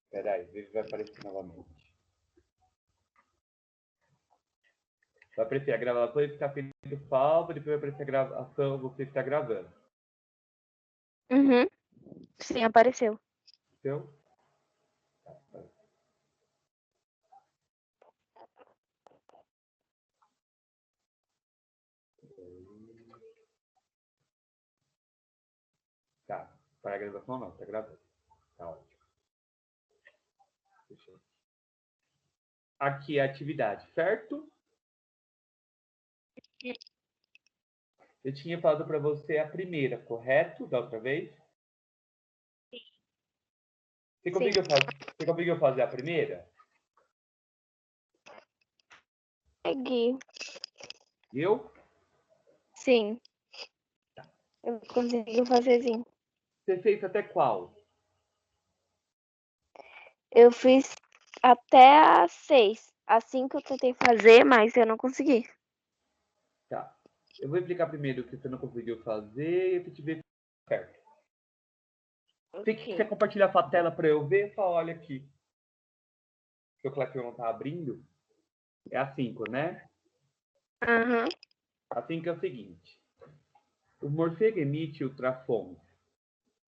Espera aí, vê se vai aparecer novamente. Vai aparecer a gravação e ficar feito salvo, depois vai aparecer a gravação, você está gravando. Uhum. Sim, apareceu. Então, tá. Para a gravação não, tá gravando. Tá ótimo. Deixa eu... Aqui é a atividade, certo? Eu tinha falado para você a primeira, correto? Da outra vez? Você Sim. conseguiu fazer a primeira? Consegui. Eu? Sim. Eu consegui fazer sim. Você fez até qual? Eu fiz até às 6. Às 5 eu tentei fazer, mas eu não consegui. Tá. Eu vou explicar primeiro o que você não conseguiu fazer e eu te ver certo. Você Ok. quer compartilhar sua tela para eu ver? Só olha aqui. Seu classroom não tá abrindo. É a 5, né? Aham. A 5 é o seguinte. O morcego emite ultrassom.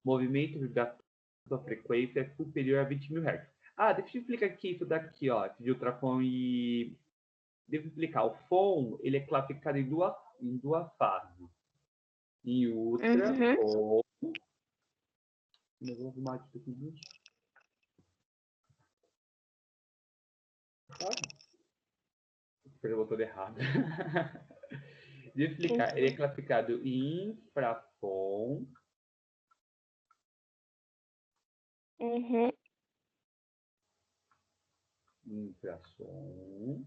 Movimento vibratório da frequência é superior a 20 mil Hz. Ah, deixa eu explicar aqui isso daqui, ó. Esse de ultrassom e... Devo explicar. O som, ele é classificado em duas fases. Em Uhum. ultrassom... Eu vou arrumar isso aqui. Escreveu tudo errado. De explicar, ele é classificado em infrasom, Uhum. infrasom,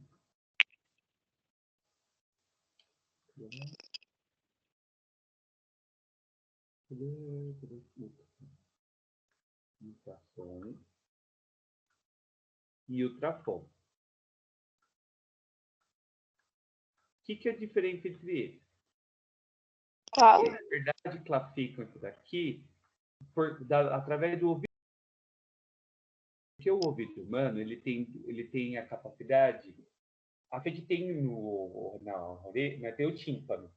infrasom e ultrassom. O que é a diferença entre eles? Qual? Eles, na verdade, classificam isso daqui através do ouvido. Porque o ouvido humano, ele tem a capacidade... A gente tem tem o tímpano.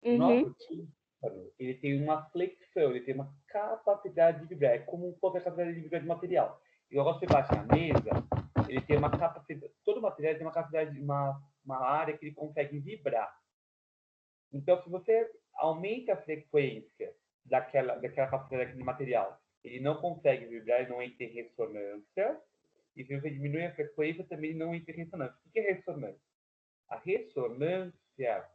O Uhum. nosso tímpano, ele tem uma flexão, ele tem uma capacidade de vibrar. É como um pouco a capacidade de vibrar de material. E agora você bate na mesa, ele tem uma capacidade... Todo material tem uma capacidade, uma área que ele consegue vibrar. Então, se você aumenta a frequência daquela capacidade daquele material, ele não consegue vibrar, ele não entra em ressonância. E se você diminui a frequência, também ele não entra em ressonância. O que é ressonância? A ressonância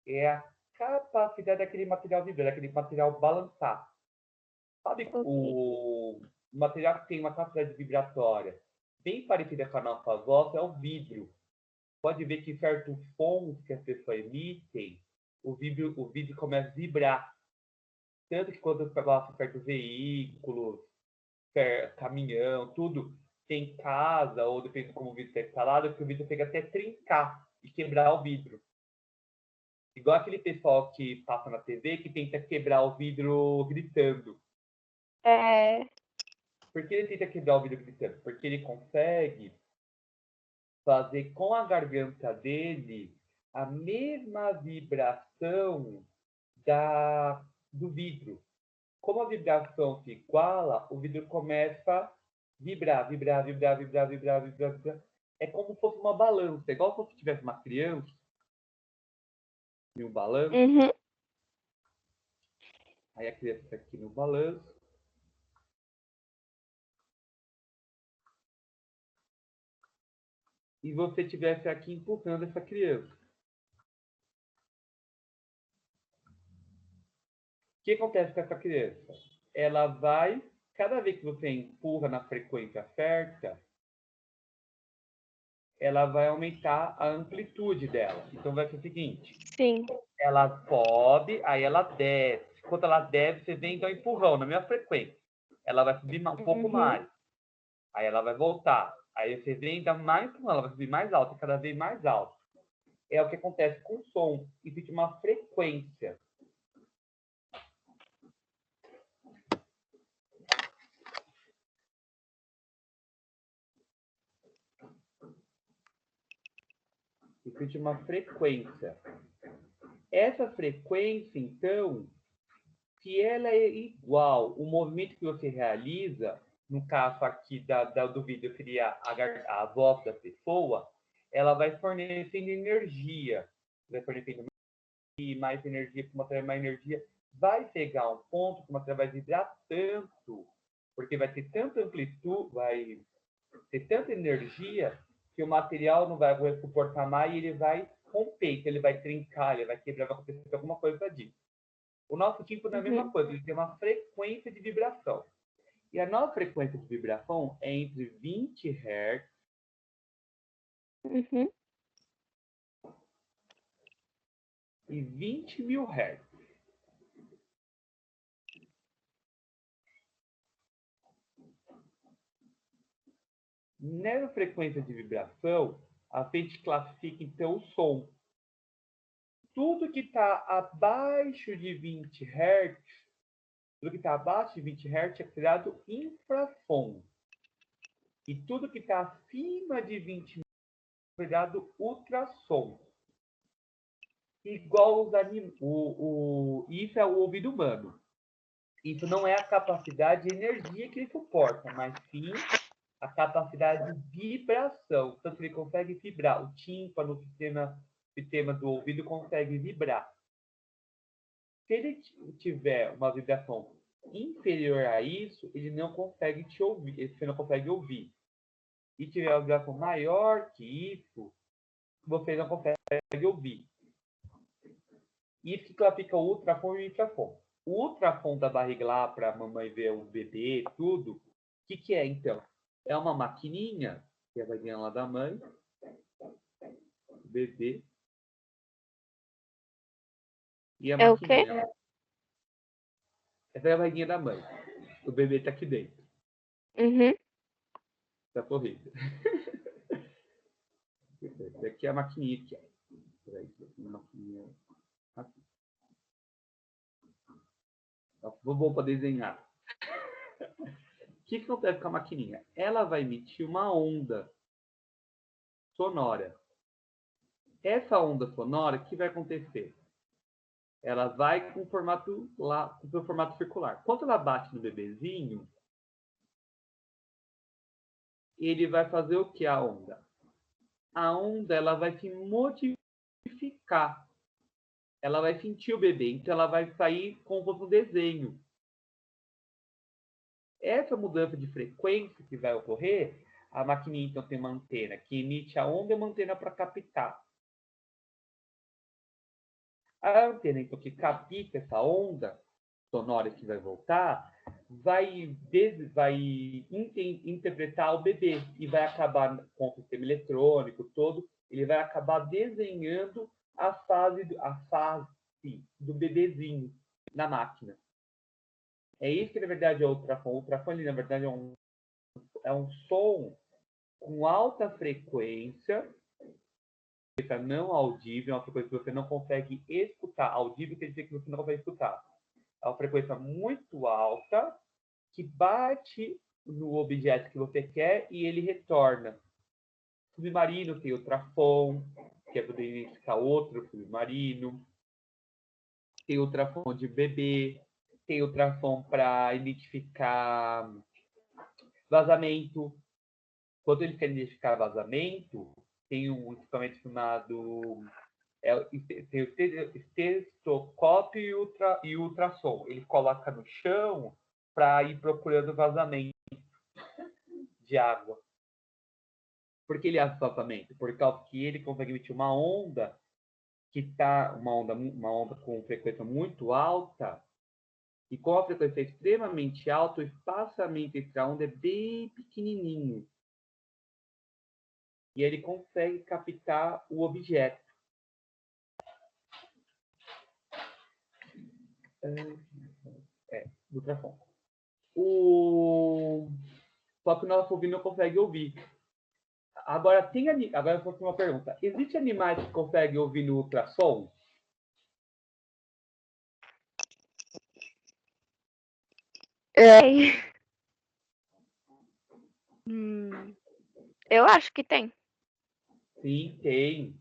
é a capacidade daquele material vibrar, daquele material balançar. Sabe Ok. o material que tem uma capacidade vibratória bem parecida com a nossa voz é o vidro. Pode ver que certos sons que as pessoas emitem, o vidro começa a vibrar. Tanto que quando você passa perto de veículos, caminhão, tudo, tem casa, ou depende de como o vidro está instalado, que o vidro chega até trincar e quebrar o vidro. Igual aquele pessoal que passa na TV que tenta quebrar o vidro gritando. É. Por que ele tenta quebrar o vidro gritando? Porque ele consegue fazer com a garganta dele a mesma vibração do vidro. Como a vibração se iguala, o vidro começa a vibrar, vibrar, vibrar, vibrar, vibrar, vibrar, vibrar. É como se fosse uma balança, é igual se você tivesse uma criança e um balanço. Uhum. Aí a criança está aqui no balanço. E você estivesse aqui empurrando essa criança. O que acontece com essa criança? Ela vai, cada vez que você empurra na frequência certa, ela vai aumentar a amplitude dela. Então vai ser o seguinte: Sim. ela sobe, aí ela desce. Quando ela desce, você vem dar um empurrão na mesma frequência. Ela vai subir um pouco Uhum. mais. Aí ela vai voltar. Aí você vem dar mais empurrão, ela vai subir mais alto, cada vez mais alto. É o que acontece com o som. Existe uma frequência. de uma frequência. Essa frequência, então, se ela é igual, o movimento que você realiza, no caso aqui do vídeo seria a voz da pessoa, ela vai fornecendo energia, vai fornecendo mais energia para o material, mais energia, vai chegar um ponto que o material vai vibrar tanto, porque vai ter tanta amplitude, vai ter tanta energia, que o material não vai suportar mais e ele vai romper, então ele vai trincar, ele vai quebrar, vai acontecer alguma coisa disso. O nosso tímpano é a mesma coisa, ele tem uma frequência de vibração. E a nossa frequência de vibração é entre 20 Hz e 20 mil Hz. Nessa frequência de vibração, a gente classifica então o som. Tudo que está abaixo de 20 Hz, tudo que está abaixo de 20 Hz é considerado infrasom. E tudo que está acima de 20 Hz é considerado ultrassom. Igual isso é o ouvido humano. Isso não é a capacidade de energia que ele suporta, mas sim a capacidade de vibração. Tanto ele consegue vibrar. O tímpano, o sistema do ouvido consegue vibrar. Se ele tiver uma vibração inferior a isso, ele não consegue te ouvir. Você não consegue ouvir. E tiver uma vibração maior que isso, você não consegue ouvir. Isso que classifica o ultrassom e o infrasom. O ultrassom da barriga lá, para a mamãe ver o bebê, tudo, o que é então? É uma maquininha, que é a barriguinha lá da mãe, o bebê, e a maquininha. Essa é a barriguinha da mãe. O bebê está aqui dentro. Está correndo. Essa aqui é a maquininha aqui. Peraí, maquininha aqui. Vou para desenhar. O que acontece com a maquininha? Ela vai emitir uma onda sonora. Essa onda sonora, o que vai acontecer? Ela vai com o formato circular. Quando ela bate no bebezinho, ele vai fazer o que a onda? A onda ela vai se modificar. Ela vai sentir o bebê, então ela vai sair como um desenho. Essa mudança de frequência que vai ocorrer, a maquininha então tem uma antena que emite a onda e uma antena para captar. A antena então que capta essa onda sonora que vai voltar, vai interpretar o bebê e vai acabar com o sistema eletrônico todo, ele vai acabar desenhando a fase do bebezinho na máquina. É isso que, na verdade, é o ultrassom. O ultrassom, na verdade, é um som com alta frequência, não audível, é uma frequência que você não consegue escutar. Audível quer dizer que você não consegue escutar. É uma frequência muito alta que bate no objeto que você quer e ele retorna. Submarino tem ultrassom, que é poder identificar outro submarino. Tem ultrassom de bebê. Tem ultrassom para identificar vazamento. Quando ele quer identificar vazamento, tem um equipamento chamado tem o estetoscópio e ultrassom. Ele coloca no chão para ir procurando vazamento de água. Por que ele acha vazamento? Por causa que ele consegue emitir uma onda que está uma onda com frequência muito alta, e com a frequência extremamente alta, o espaçamento entre a onda é bem pequenininho. E ele consegue captar o objeto. Ultrassom. Só que o nosso ouvido não consegue ouvir. Agora eu vou fazer uma pergunta. Existem animais que conseguem ouvir no ultrassom? Eu acho que tem. Sim, tem.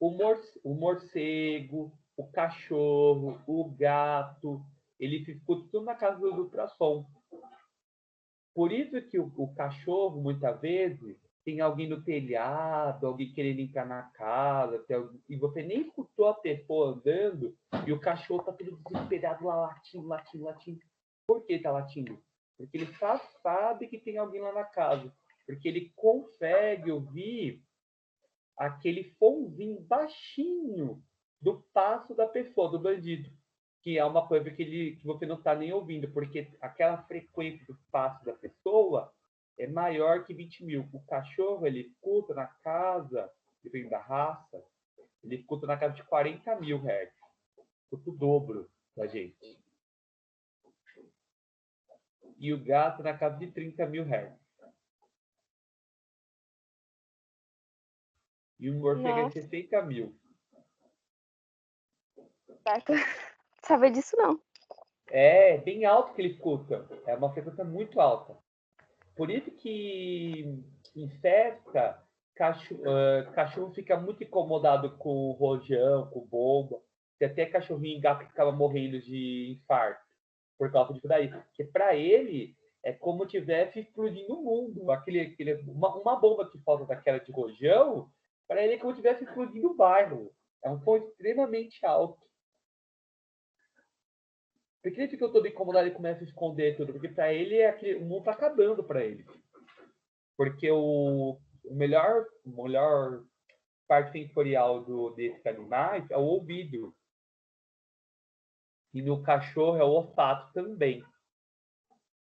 O morcego, o cachorro, o gato, ele escuta tudo na casa do ultrassom. Por isso que o cachorro, muitas vezes, tem alguém no telhado, alguém querendo entrar na casa, e você nem escutou a pessoa andando, e o cachorro está todo desesperado lá, latindo, latindo, latindo. Por que está latindo? Porque ele sabe que tem alguém lá na casa. Porque ele consegue ouvir aquele sonzinho baixinho do passo da pessoa, do bandido. Que é uma coisa que você não está nem ouvindo, porque aquela frequência do passo da pessoa é maior que 20 mil. O cachorro, ele escuta na casa, dependendo da raça, ele escuta na casa de 40 mil Hz. Escuta o dobro da gente. E o gato na casa de 30 mil Hz. E o morcego é 60 mil. Saber disso não. É bem alto que ele escuta. É uma frequência muito alta. Por isso que em festa, cachorro fica muito incomodado com o rojão, com bomba. Tem até cachorrinho e gato que ficava morrendo de infarto por causa disso daí. Porque para ele é como tivesse explodindo o mundo. Uma bomba que falta daquela de rojão, para ele é como tivesse explodindo o bairro. É um som extremamente alto. Por que ele fica todo incomodado e começa a esconder tudo? Porque para ele o mundo tá acabando para ele. Porque o melhor parte sensorial desses animais é o ouvido. E no cachorro é o olfato também.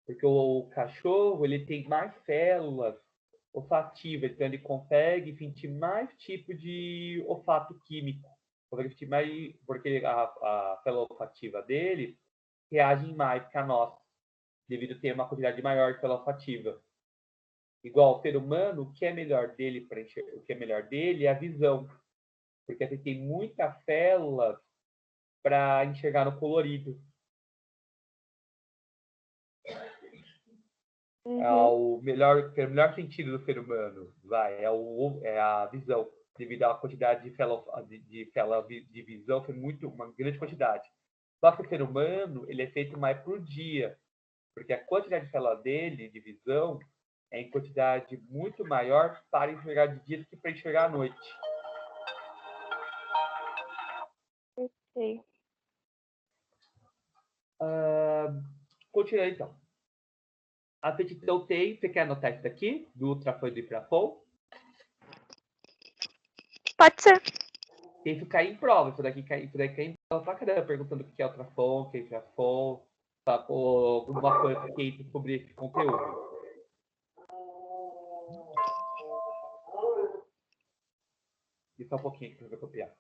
Porque o cachorro ele tem mais células olfativas, então ele consegue sentir mais tipo de olfato químico. Consegue sentir mais, porque a célula olfativa dele reage mais que a nossa, devido a ter uma quantidade maior de célula olfativa. Igual o ser humano, o que é melhor dele para enxergar, o que é melhor dele é a visão, porque ele tem muitas células para enxergar no colorido. É o melhor sentido do ser humano, é a visão, devido à quantidade de célula de visão, foi uma grande quantidade. Só que o ser humano, ele é feito mais por dia, porque a quantidade de célula dele, de visão, é em quantidade muito maior para enxergar de dia do que para enxergar à noite. Sei. Continuando então. A petição tem, você quer anotar isso daqui? Do ultrafone e do infrafone? Pode ser. Isso cair em prova, isso daqui cair em prova pra caramba, perguntando o que é ultrafone, o que é infrafone, alguma coisa que entre sobre esse conteúdo. E só um pouquinho aqui pra eu copiar.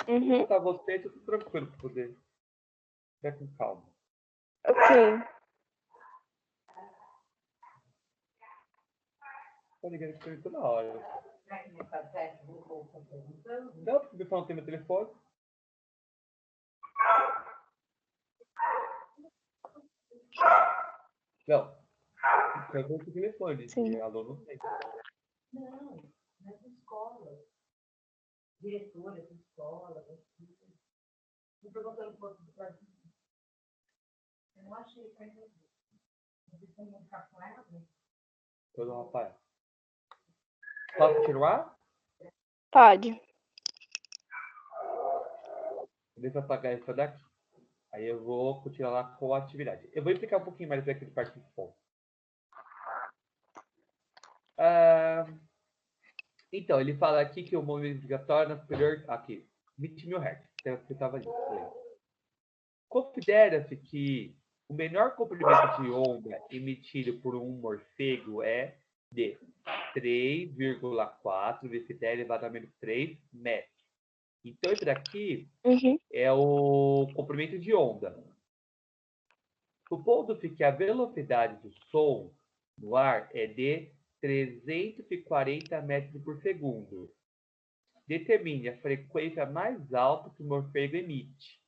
Uhum. Pra você, tudo tranquilo pra poder. Fica com calma. Ok. Tô ligando aqui pra mim toda hora. Não, porque o pessoal não tem meu telefone. Não. Eu vou com o telefone. Sim. E aluno não tem. Não, nas escolas. Diretoras de escola. Me perguntando um pouco do Brasil. Eu não achei para resolver. Vocês têm um café? Todo Rafael. Posso continuar? Pode. Deixa eu apagar isso daqui. Aí eu vou continuar lá com a atividade. Eu vou explicar um pouquinho mais aqui do participante. Então, ele fala aqui que o movimento obrigatório é superior aqui, 20 mil Hz. Então, eu estava ali. Considera-se que o menor comprimento de onda emitido por um morcego é de 3,4 vezes 10 elevado a menos 3 metros. Então, esse daqui é o comprimento de onda. Supondo-se que a velocidade do som no ar é de 340 metros por segundo. Determine a frequência mais alta que o morcego emite.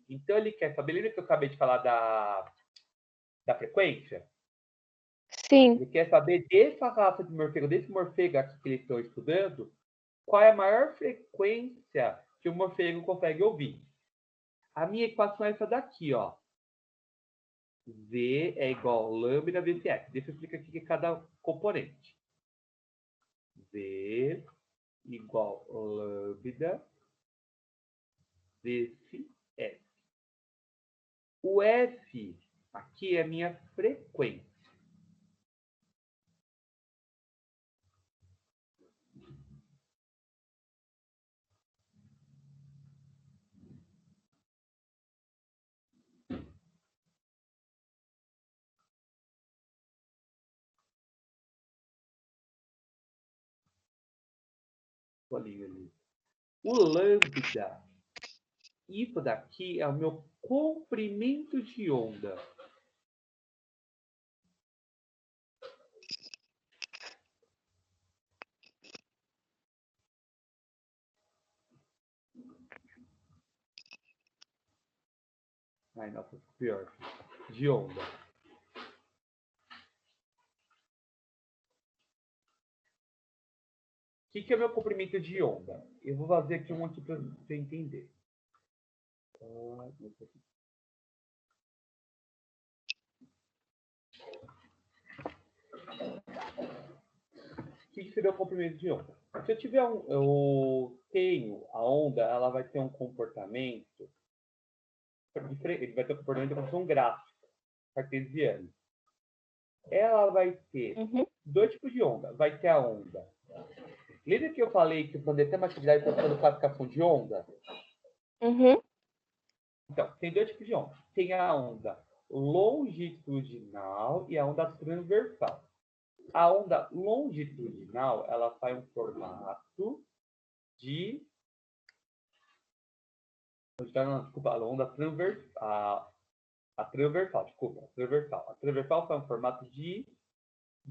Então, ele quer saber, lembra que eu acabei de falar da frequência? Sim. Ele quer saber dessa raça de morcego, desse morcego aqui que eles estão estudando, qual é a maior frequência que o morcego consegue ouvir. A minha equação é essa daqui, ó. V é igual a lambda vezes F. Deixa eu explicar aqui que é cada componente. V igual a lambda vezes F. O F aqui é a minha frequência. O lambda, isso daqui é o meu comprimento de onda. Ai, nossa, pior. De onda. O que é meu comprimento de onda? Eu vou fazer aqui um aqui para você entender. O que seria o comprimento de onda? Se eu tiver eu tenho a onda, ela vai ter um comportamento diferente. Ele vai ter um comportamento como se fosse um gráfico cartesiano. Ela vai ter dois tipos de onda. Vai ter a onda. Lembra que eu falei que o planeta tem uma atividade fazendo classificação de onda? Então, tem dois tipos de onda. Tem a onda longitudinal e a onda transversal. A onda longitudinal, ela faz um formato de... Desculpa, a onda transversal. A transversal, desculpa. A transversal faz um formato de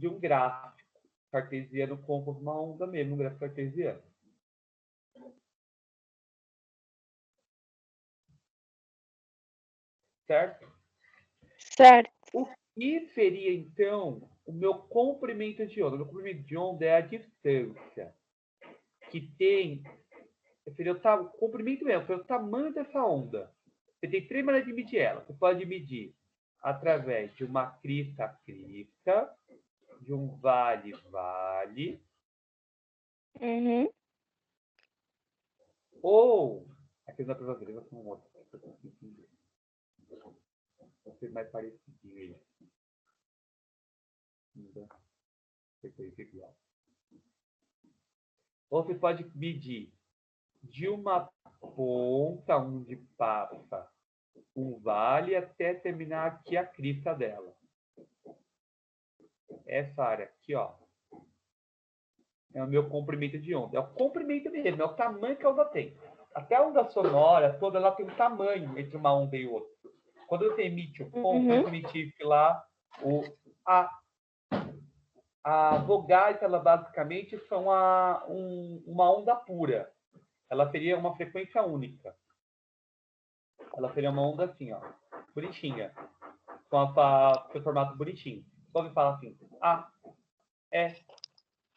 um gráfico cartesiano como uma onda mesmo, um gráfico cartesiano. Certo? Certo. O que seria, então, o meu comprimento de onda? O meu comprimento de onda é a distância que tem... Seria o comprimento mesmo, foi o tamanho dessa onda. Você tem três maneiras de medir ela. Você pode medir através de uma crista-crista, de um vale-vale, ou... Aqui não dá para fazer, vou um outro. Vou ser mais parecido. Ou você pode medir de uma ponta onde passa um vale até terminar aqui a crista dela. Essa área aqui, ó, é o meu comprimento de onda. É o comprimento mesmo, é o tamanho que a onda tem. Até a onda sonora toda, ela tem um tamanho entre uma onda e outra. Quando você emite o som, você emite lá a vogais, ela basicamente são uma onda pura. Ela seria uma frequência única. Ela seria uma onda assim, ó, bonitinha, com seu formato bonitinho. Só fala assim, A, E,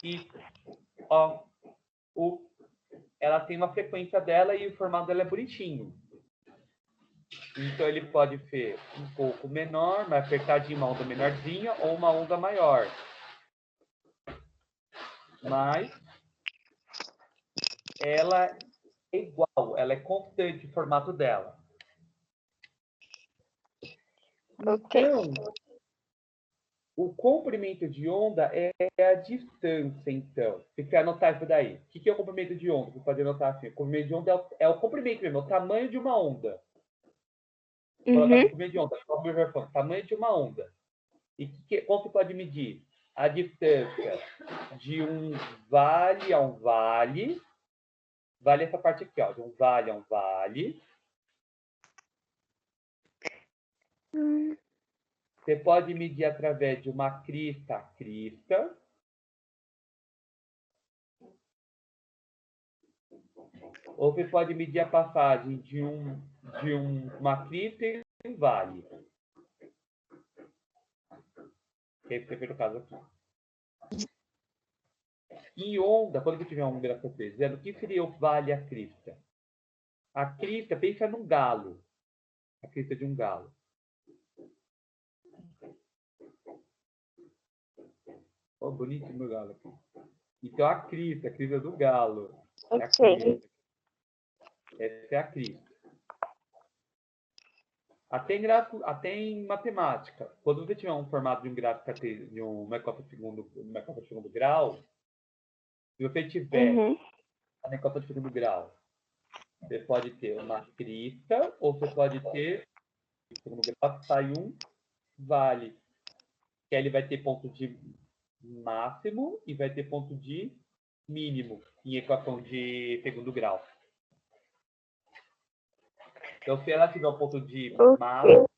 I, O, U. Ela tem uma frequência dela e o formato dela é bonitinho. Então ele pode ser um pouco menor, mais apertadinho, uma onda menorzinha, ou uma onda maior. Mas ela é igual, ela é constante o formato dela. Então, o comprimento de onda é a distância, então. Você quer anotar isso daí? O que é o comprimento de onda? Você pode anotar assim. O comprimento de onda é o comprimento mesmo, é o tamanho de uma onda. Comprimento de onda, tamanho de uma onda. E como você pode medir? A distância de um vale a um vale. Vale essa parte aqui, ó. De um vale a um vale. Você pode medir através de uma crista a crista. Ou você pode medir a passagem de uma crista e um vale. Que é esse primeiro caso aqui. Em onda, quando eu tiver um gráfico dizendo o que seria o vale a crista? A crista, pensa num galo. A crista de um galo. Oh, bonito meu galo aqui. Então a crista do galo. É a crista. Essa é a crista. Até em matemática, quando você tiver um formato de um gráfico de uma cota de segundo grau, se você tiver a cota de segundo grau, você pode ter uma crista ou você pode ter, em segundo grau, sai um vale, que aí ele vai ter ponto de máximo e vai ter ponto de mínimo em equação de segundo grau. Então, se ela tiver um ponto de máximo,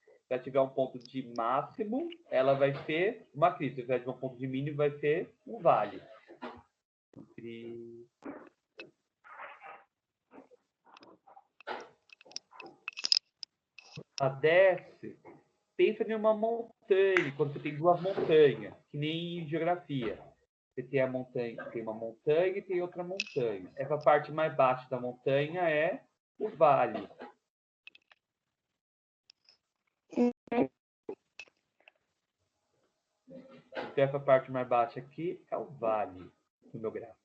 se ela tiver um ponto de máximo, ela vai ser uma crista. Se ela tiver um ponto de mínimo, vai ser um vale. A desce, pensa em uma montanha, quando você tem duas montanhas, que nem em geografia. Você tem a montanha, tem uma montanha e tem outra montanha. Essa parte mais baixa da montanha é o vale. Então, essa parte mais baixa aqui é o vale do meu gráfico.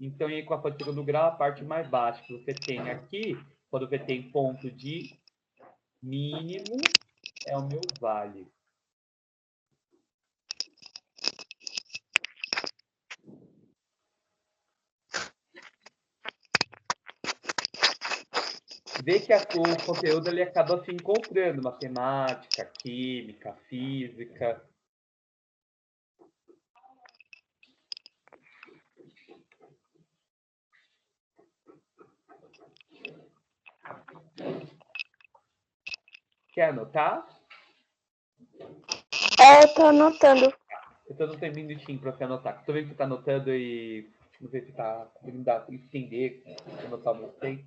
Então, em equação de segundo grau, a parte mais baixa que você tem aqui, quando você tem ponto de mínimo, é o meu vale. Vê que o conteúdo ele acaba se encontrando, matemática, química, física. Quer anotar? Eu tô anotando. Eu tô dando um minutinho para você anotar. Estou vendo que você está anotando e não sei se está conseguindo entender, anotar você.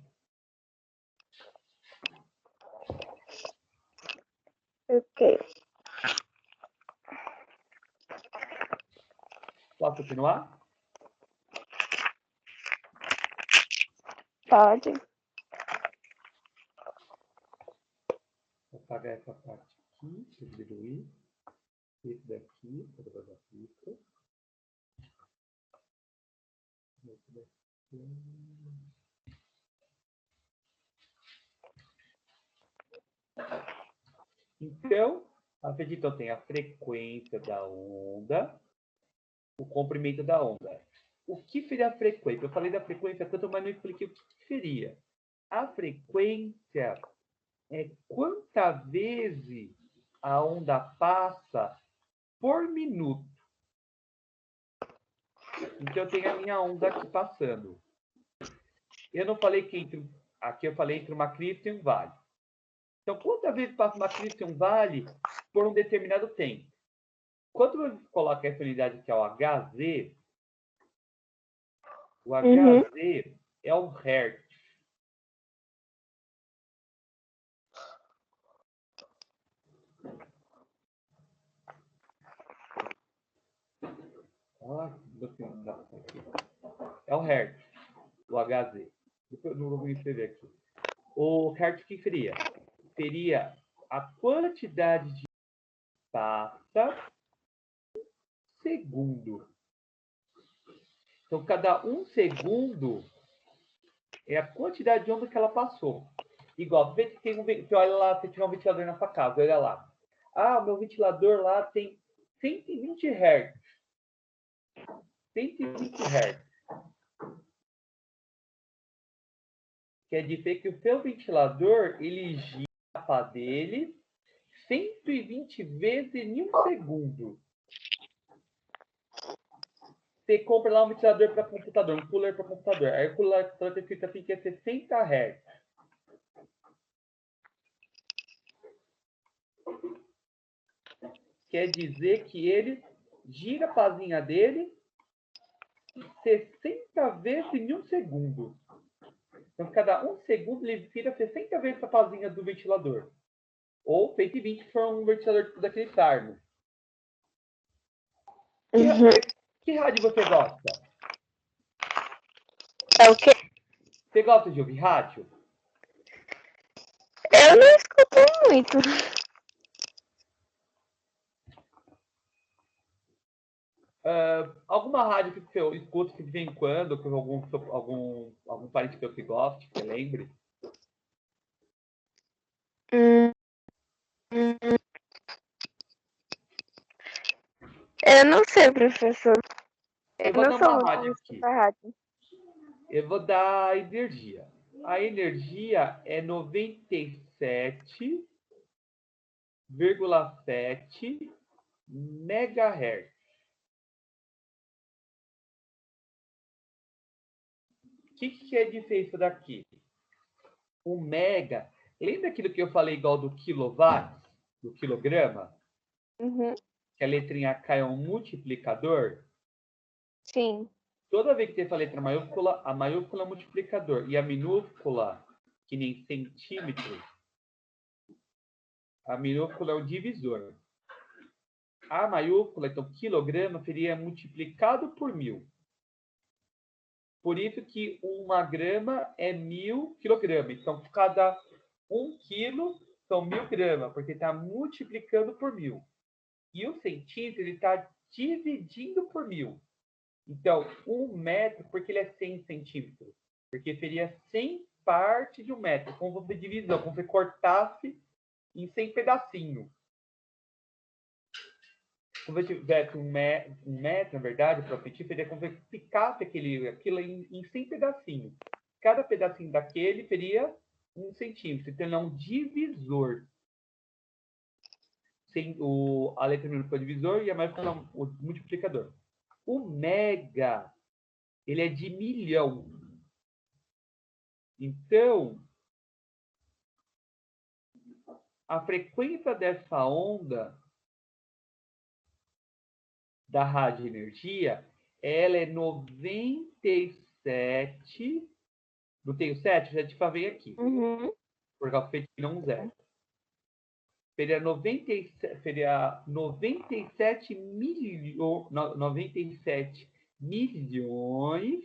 Ok. Posso continuar? Pode. Vou apagar essa parte aqui, diminuir. Esse daqui, vou fazer a lista. Esse daqui. Então, a gente tem a frequência da onda, o comprimento da onda. O que seria a frequência? Eu falei da frequência tanto, mas não expliquei o que seria. A frequência é quantas vezes a onda passa por minuto. Então, eu tenho a minha onda aqui passando. Eu não falei que aqui eu falei entre uma crista e um vale. Então, quantas vezes passa uma crista e um vale por um determinado tempo? Quando eu coloco essa unidade aqui, o Hz é o Hertz. É o Hertz, o Hz. Depois eu vou escrever aqui. O Hertz, o que seria? Seria a quantidade de passa segundo. Então, cada um segundo é a quantidade de onda que ela passou. Igual, você olha lá, você tiver um ventilador na sua casa, olha lá. Ah, o meu ventilador lá tem 120 Hz. 120 Hz. Quer dizer que o seu ventilador, ele gira a pá dele 120 vezes em um segundo. Você compra lá um ventilador para computador, um cooler para computador. Aí o cooler está escrito assim que é 60 Hz. Quer dizer que ele gira a pazinha dele 60 vezes em um segundo. Então, cada um segundo ele vira 60 vezes a pazinha do ventilador. Ou 120 se for um ventilador daquele Sarno. Uhum. Que rádio você gosta? É o quê? Você gosta de ouvir rádio? Eu não escuto muito. Alguma rádio que você escuta de vez em quando, com algum parente seu que goste, que você lembre? Hum, hum. Eu não sei, professor. Eu Eu vou não dar sou uma muito rádio de aqui. escutar rádio. Eu vou dar a energia. A energia é 97,7 megahertz. O que é diferença daqui? O mega, lembra aquilo que eu falei igual do quilowatt, do quilograma? Uhum. Que a letrinha K é um multiplicador? Sim. Toda vez que tem essa letra maiúscula, a maiúscula é um multiplicador. E a minúscula, que nem centímetro, a minúscula é o divisor. A maiúscula, então quilograma, seria multiplicado por 1000. Por isso que 1 grama é 1000 quilogramas. Então, cada 1 quilo são 1000 gramas, porque está multiplicando por 1000. E o centímetro, ele está dividindo por 1000. Então, 1 metro, porque ele é 100 centímetros? Porque seria 100 partes de 1 metro. Como você divisão, como você cortasse em 100 pedacinhos. Se você tivesse um metro, na verdade, para o seria como se picasse aquilo em 100 pedacinhos. Cada pedacinho daquele seria 1 centímetro. Então, ele é um divisor. A letra minúscula é o divisor e a maiúscula é o multiplicador. O mega, ele é de milhão. Então, a frequência dessa onda da radioenergia, ela é 97. Não tenho 7? Já te falei aqui. Uhum. Por causa que não 0. Seria 97 milhões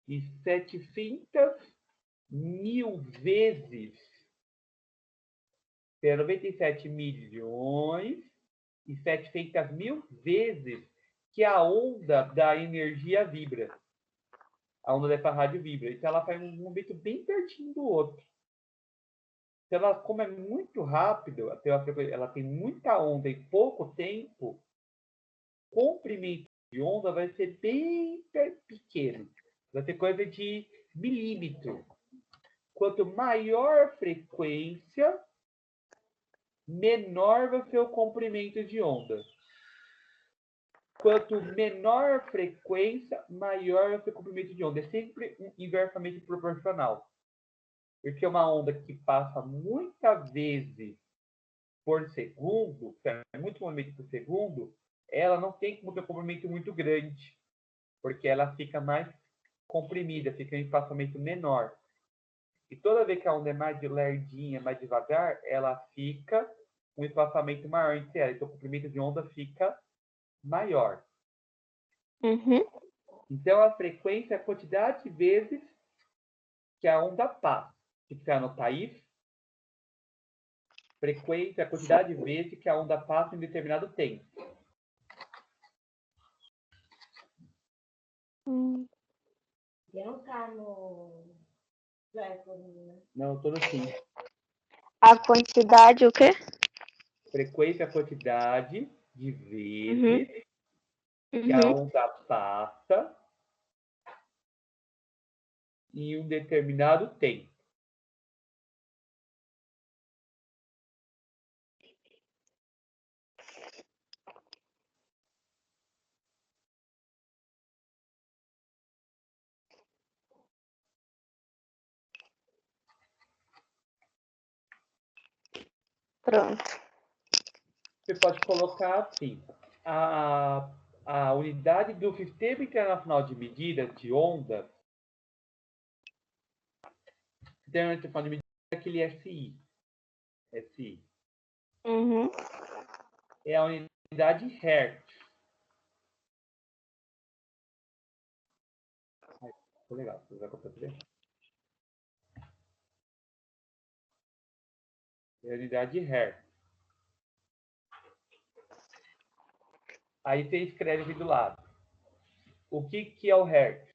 e 700 mil vezes. Seria 97 milhões e 700 mil vezes que a onda da energia vibra. A onda dessa rádio vibra. Então ela faz um movimento bem pertinho do outro. Então, ela, como é muito rápido, ela tem muita onda em pouco tempo, o comprimento de onda vai ser bem pequeno. Vai ser coisa de milímetro. Quanto maior a frequência, menor vai ser o comprimento de onda. Quanto menor a frequência, maior vai ser o comprimento de onda. É sempre inversamente proporcional. Porque uma onda que passa muitas vezes por segundo, que é muito movimento por segundo, ela não tem como ter um comprimento muito grande, porque ela fica mais comprimida, fica em espaçamento menor. E toda vez que a onda é mais lerdinha, mais devagar, ela fica um espaçamento maior entre ela. Então, o comprimento de onda fica maior. Uhum. Então, a frequência é a quantidade de vezes que a onda passa. Se você anotar isso, frequência é a quantidade de vezes que a onda passa em determinado tempo. Você não tá no né? Não, estou no sim. A quantidade, o quê? Frequência é a quantidade de Uhum. vezes que a Uhum. onda passa em um determinado tempo. Pronto. Você pode colocar assim, a unidade do Sistema Internacional de Medidas de Onda, Sistema Internacional de Medidas aquele SI. SI. Uhum. É a unidade Hertz. Ficou legal. Vou usar a calculadora. É a unidade Hertz. Aí você escreve aqui do lado. O que é o Hertz?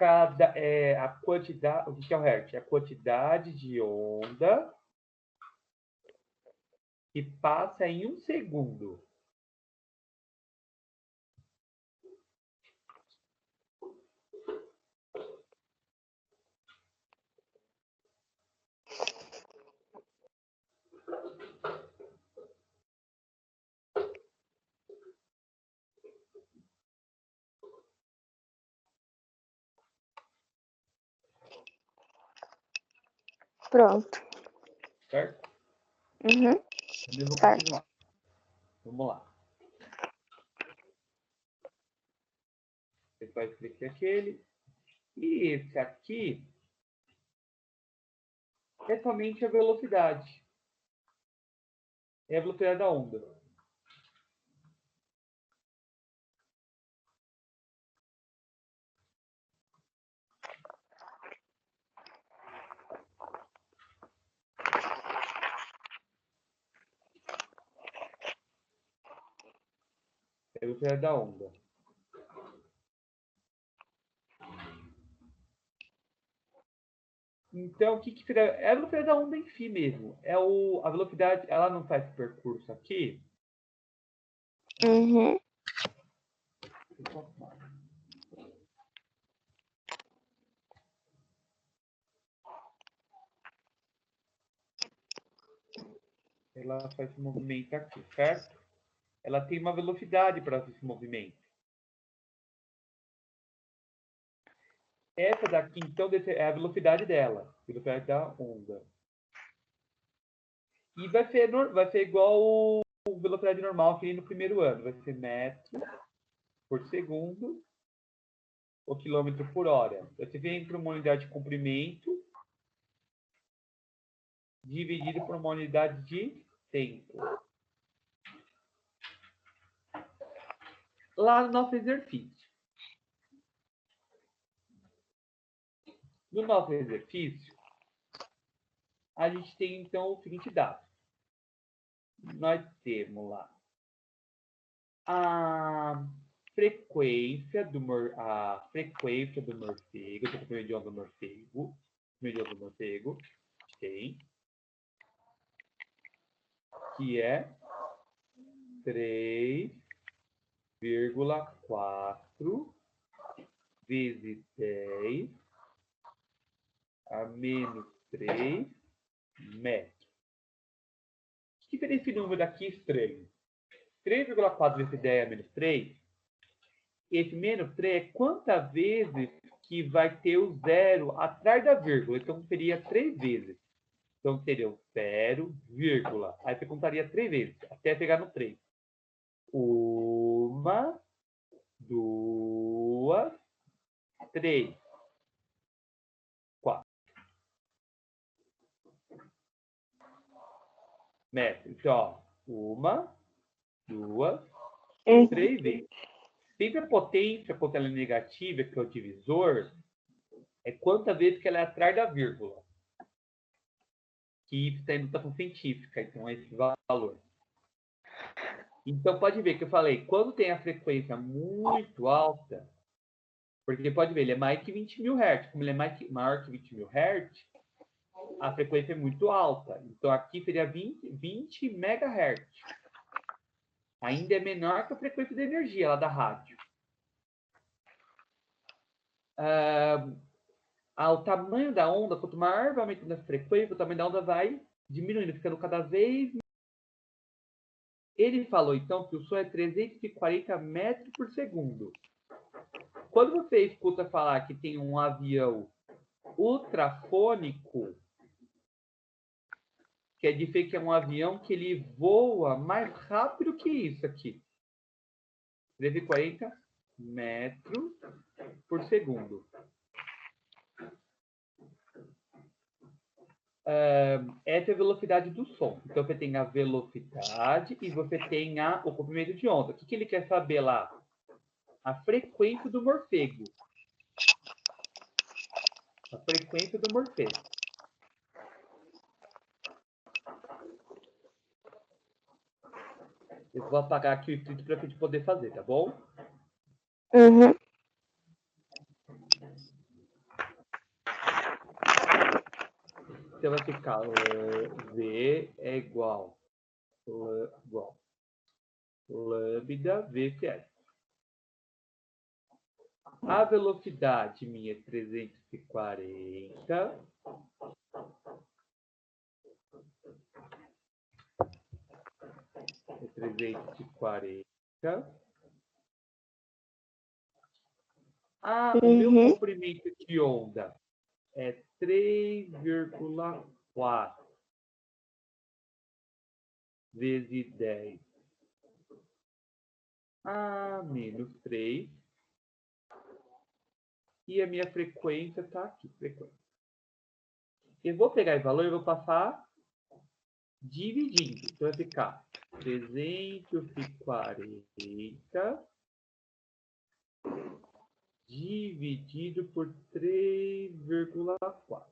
A quantidade, o que é o Hertz? É a quantidade de onda que passa em 1 segundo. Pronto. Certo? Uhum. Eu vou Certo. continuar. Vamos lá. Você vai escrever aquele. E esse aqui é somente a velocidade. É a velocidade da onda. É a velocidade da onda. Então, o que seria? É a velocidade da onda em si mesmo. A velocidade, ela não faz percurso aqui. Uhum. Ela faz esse movimento aqui, certo? Ela tem uma velocidade para esse movimento. Essa daqui, então, é a velocidade dela. A velocidade da onda. E vai ser igual a velocidade normal que nem no primeiro ano. Vai ser metro por segundo ou quilômetro por hora. Você vem para uma unidade de comprimento dividido por uma unidade de tempo. Lá no nosso exercício. No nosso exercício, a gente tem, então, o seguinte dado. Nós temos lá a frequência do morcego, estou com o mediano do morcego, tem, que é 3,4 vezes 10 a menos 3 metros. O que seria esse número aqui estranho? 3,4 vezes 10 a menos 3, esse menos 3 é quantas vezes que vai ter o zero atrás da vírgula. Então, seria 3 vezes. Então, seria o 0, vírgula. Aí você contaria 3 vezes, até chegar no 3. 1, 2, 3, 4 metros. Então, ó, 1, 2, 3 vezes. Sempre a potência, quando ela é negativa, que é o divisor, é quantas vezes que ela é atrás da vírgula. Que isso está em notação científica, então é esse valor. Então, pode ver que eu falei, quando tem a frequência muito alta, porque pode ver, ele é mais que 20 mil Hz. Como ele é maior que 20 mil Hz, a frequência é muito alta. Então, aqui seria 20 MHz. Ainda é menor que a frequência de energia lá da rádio. O tamanho da onda, quanto maior vai aumentando a frequência, o tamanho da onda vai diminuindo, ficando cada vez. Ele falou, então, que o som é 340 metros por segundo. Quando você escuta falar que tem um avião ultrafônico, quer dizer que é um avião que ele voa mais rápido que isso aqui. 340 metros por segundo. essa é a velocidade do som. Então, você tem a velocidade e você tem o comprimento de onda. O que ele quer saber lá? A frequência do morfego. A frequência do morfego. Eu vou apagar aqui o escrito para a gente poder fazer, tá bom? Uhum. Então vai ficar V é igual lambda VCS. A velocidade minha é 340. É 340. O meu Uhum. comprimento de onda é 3,4 vezes 10 a menos 3. E a minha frequência está aqui. Frequência. Eu vou pegar esse valor e vou passar dividindo. Então vai ficar 340 dividido por 3,4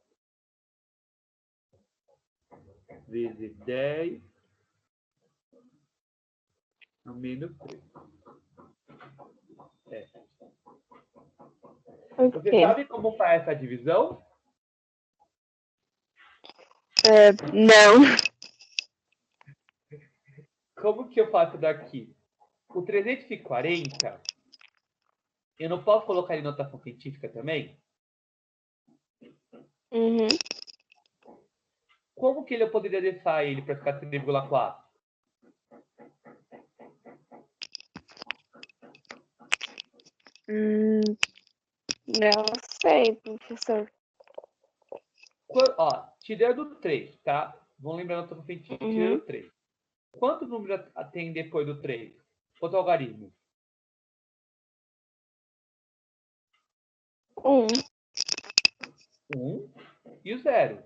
vezes 10 a menos 3. Você Ok. sabe como faz essa divisão? Não. Como que eu faço daqui? O 340, eu não posso colocar em notação científica também? Uhum. Como que eu poderia deixar ele para ficar 3,4? Não sei, professor. Tirando 3, tá? Vamos lembrar a notação científica. Uhum. Tirando 3. Quantos números tem depois do 3? Quanto algarismo? 1. 1 e o 0.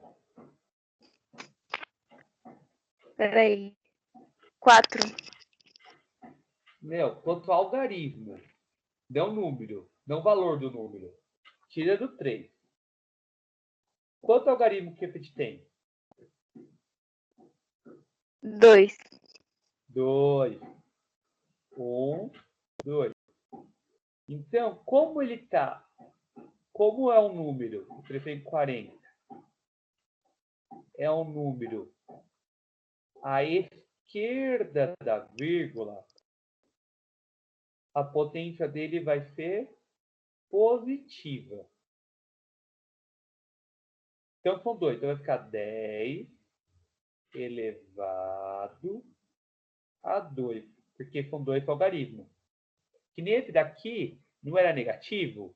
Peraí. 4. Quanto algarismo? Não número. Não valor do número. Tira do 3. Quanto algarismo que a gente tem? 2. 2. 1, 2. Então, como ele está? Como é um número? 340. É um número à esquerda da vírgula. A potência dele vai ser positiva. Então, são 2. Então, vai ficar 10 elevado a 2. Porque são 2 algarismos. Que nesse daqui não era negativo.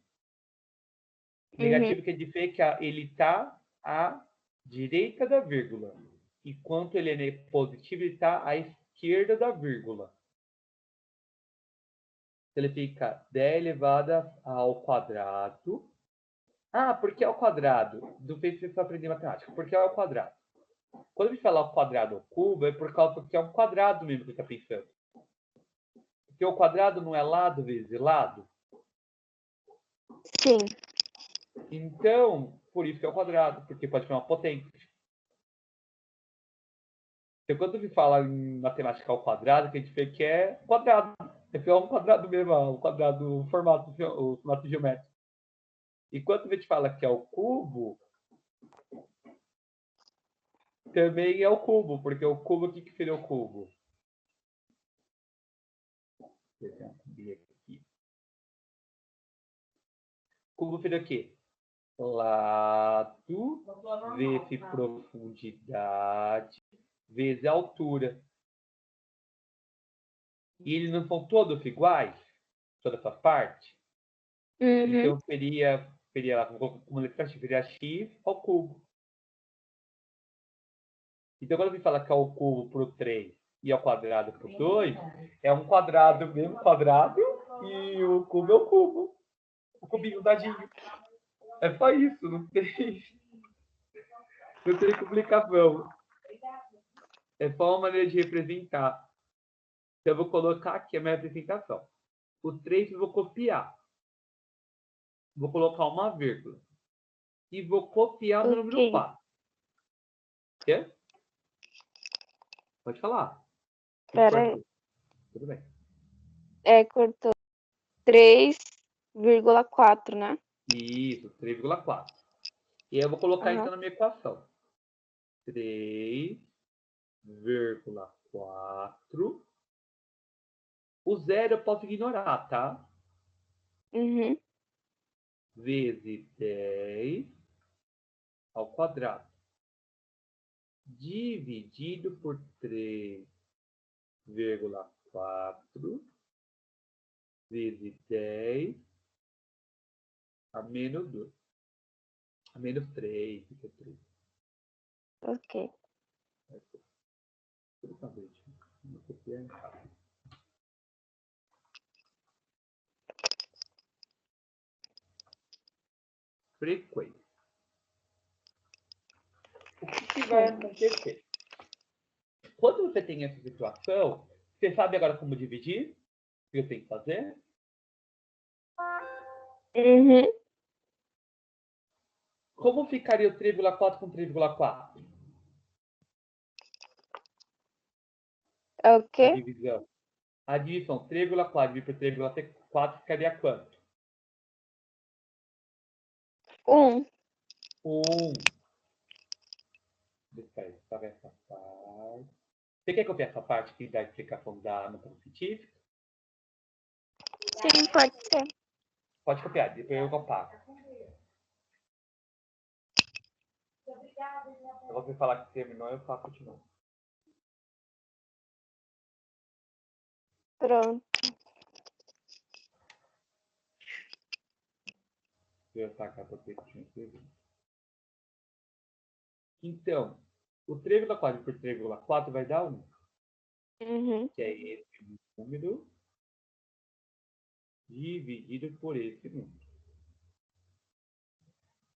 Negativo quer dizer que ele está à direita da vírgula. Enquanto ele é positivo, ele está à esquerda da vírgula. Então, ele fica 10 elevado ao quadrado. Por que ao quadrado? Não sei se você aprendeu matemática. Por que ao quadrado? Quando a gente fala ao quadrado ou cubo, é por causa que é um quadrado mesmo que você está pensando. Porque o quadrado não é lado vezes lado? Sim. Então, por isso que é o quadrado, porque pode ser uma potência. Então, quando se fala em matemática ao quadrado, que a gente vê que é quadrado. É um quadrado mesmo, um quadrado, o formato geométrico. E quando a gente fala que é o cubo, também é o cubo, porque o cubo, o que seria o cubo? Cubo seria o quê? Lado vezes profundidade vezes altura. E eles não são todos iguais? Toda essa parte? Então seria lá, como letra X, seria x ao cubo. Então quando a gente fala que é o cubo por 3 e ao quadrado por 2, é um quadrado mesmo quadrado e o cubo é o cubo. O cubinho dadinho. É só isso, não tem. Não tem complicação. É só uma maneira de representar. Então, eu vou colocar aqui a minha representação. O 3 eu vou copiar. Vou colocar uma vírgula. E vou copiar no número Ok. 4. Quer? Pode falar. Pera aí. Tudo bem. Cortou 3,4, né? Isso, 3,4. E eu vou colocar Aham. então na minha equação. 3,4. O zero eu posso ignorar, tá? Uhum. Vezes 10 ao quadrado. Dividido por 3,4 vezes 10 a menos 2. A menos 3, fica 3. Ok. Vou copiar em casa. Frequência. O que vai acontecer? Quando você tem essa situação, você sabe agora como dividir? O que eu tenho que fazer? Uhum. Como ficaria o 3,4 com 3,4? É o A quê? divisão. A divisão 3,4 dividido por 3,4 ficaria quanto? 1. 1. Deixa eu ver essa parte. Você quer copiar essa parte aqui da explicação da notação científica? Sim, pode ser. Pode copiar, depois eu apago. Se você falar que terminou, eu faço de novo. Pronto. Eu apagar para ter que escrever. Então, o 3,4 por 3,4 vai dar 1. Uhum. Que é esse número dividido por esse número.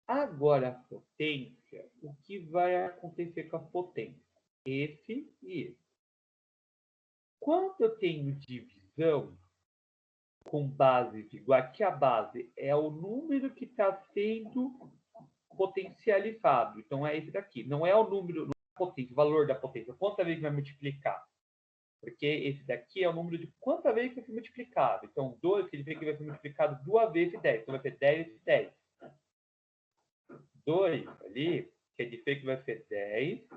Agora, a potência, o que vai acontecer com a potência? Esse e esse. Quando eu tenho divisão com bases iguais, aqui a base é o número que está sendo potencializado. Então, é esse daqui. Não é o número, não é a potência, o valor da potência. Quanta vez vai multiplicar? Porque esse daqui é o número de quanta vez vai ser multiplicado. Então, 2 significa que vai ser multiplicado 2 vezes 10. Então, vai ser 10 vezes 10. 2 ali, quer dizer que vai ser 10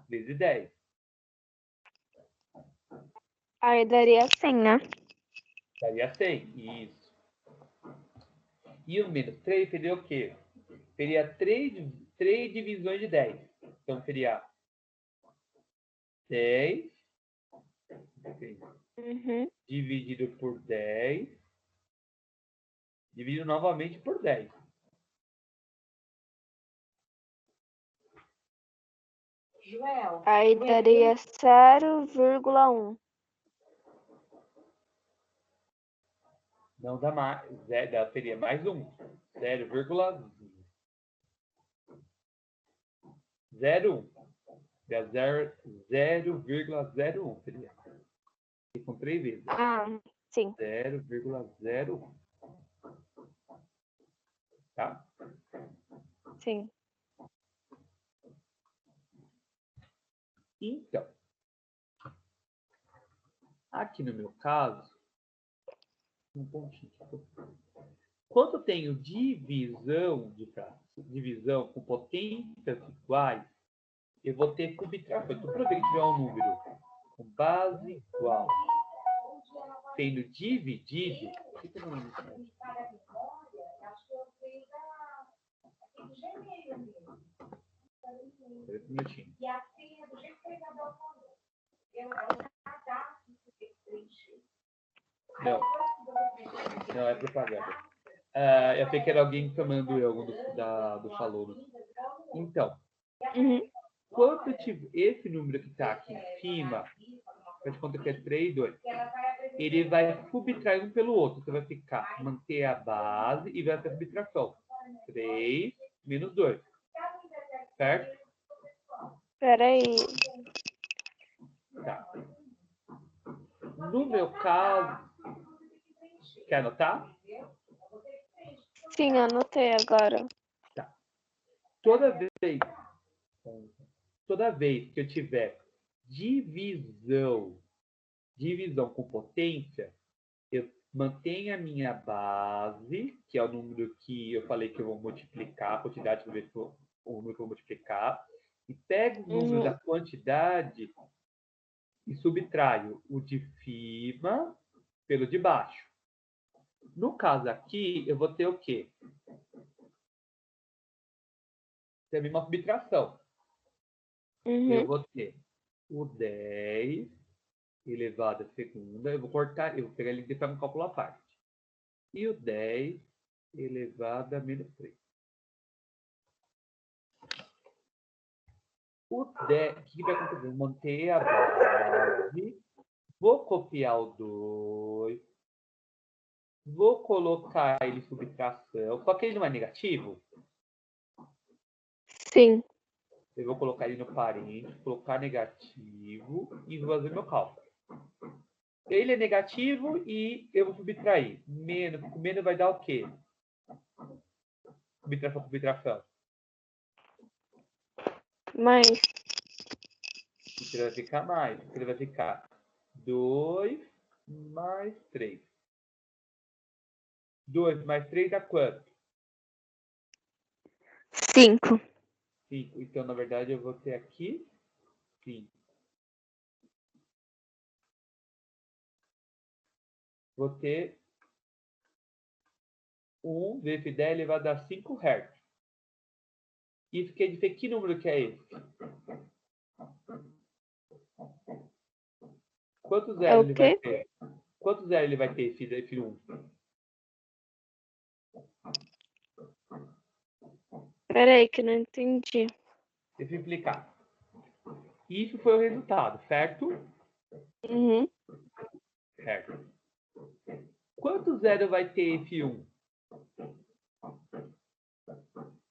vezes 10. Aí daria 100, né? Daria 100. Isso. E o menos 3 seria o quê? Seria 3 divisões de 10. Então, seria 10 Uhum. dividido por 10, dividido novamente por 10. Joel. Aí daria 0,1. Não dá mais, seria mais 1. 0,01. Dá 0,01 seria. E com 3 vezes. Ah, sim. 0,01. Tá? Sim. Então, aqui no meu caso, um pontinho. Quando eu tenho divisão divisão com potências iguais, eu vou ter subtração. Então, toda vez que tiver um número com base igual sendo dividido, o que eu não lembro? Espera um minutinho. E a senha do jeito que o pegador falou. Não é propaganda. Eu pensei que era alguém chamando eu, algum do falou. Então, Uhum. quando eu tiver esse número que está aqui em cima, faz conta que é 3, 2, ele vai subtrair um pelo outro. Você vai ficar, manter a base e vai ter subtração. 3 menos 2. certo? Peraí. Tá. No meu caso, quer anotar? Sim, anotei agora. Toda vez que eu tiver divisão com potência, eu mantenho a minha base, que é o número que eu falei que eu vou multiplicar, a quantidade que o número que eu vou multiplicar, e pego o número da quantidade e subtraio o de cima pelo de baixo. No caso aqui, eu vou ter o quê? Também uma subtração. Eu vou ter o 10 elevado à segunda. Eu vou cortar, eu vou pegar ele e deixar no cálculo à parte. E o 10 elevado a menos 3. O 10, o que vai acontecer? Manter a base. Vou copiar o 2. Vou colocar ele em subtração. Só que ele não é negativo. Sim. Eu vou colocar ele no parente, colocar negativo e vou fazer meu cálculo. Ele é negativo e eu vou subtrair. Menos vai dar o quê? Subtração. Mais. Ele vai ficar mais. Ele vai ficar 2 mais 3. 2 mais 3 dá quanto? 5. 5. Então, na verdade, eu vou ter aqui 5. Vou ter 1 vezes 10 elevado a 5 Hz. Isso quer dizer que número que é esse? Quantos zeros ele vai ter? Quantos zeros ele vai ter, esse 1? Peraí, que eu não entendi. Deixa eu explicar. Isso foi o resultado, certo? Certo. Quantos zeros vai ter esse 1?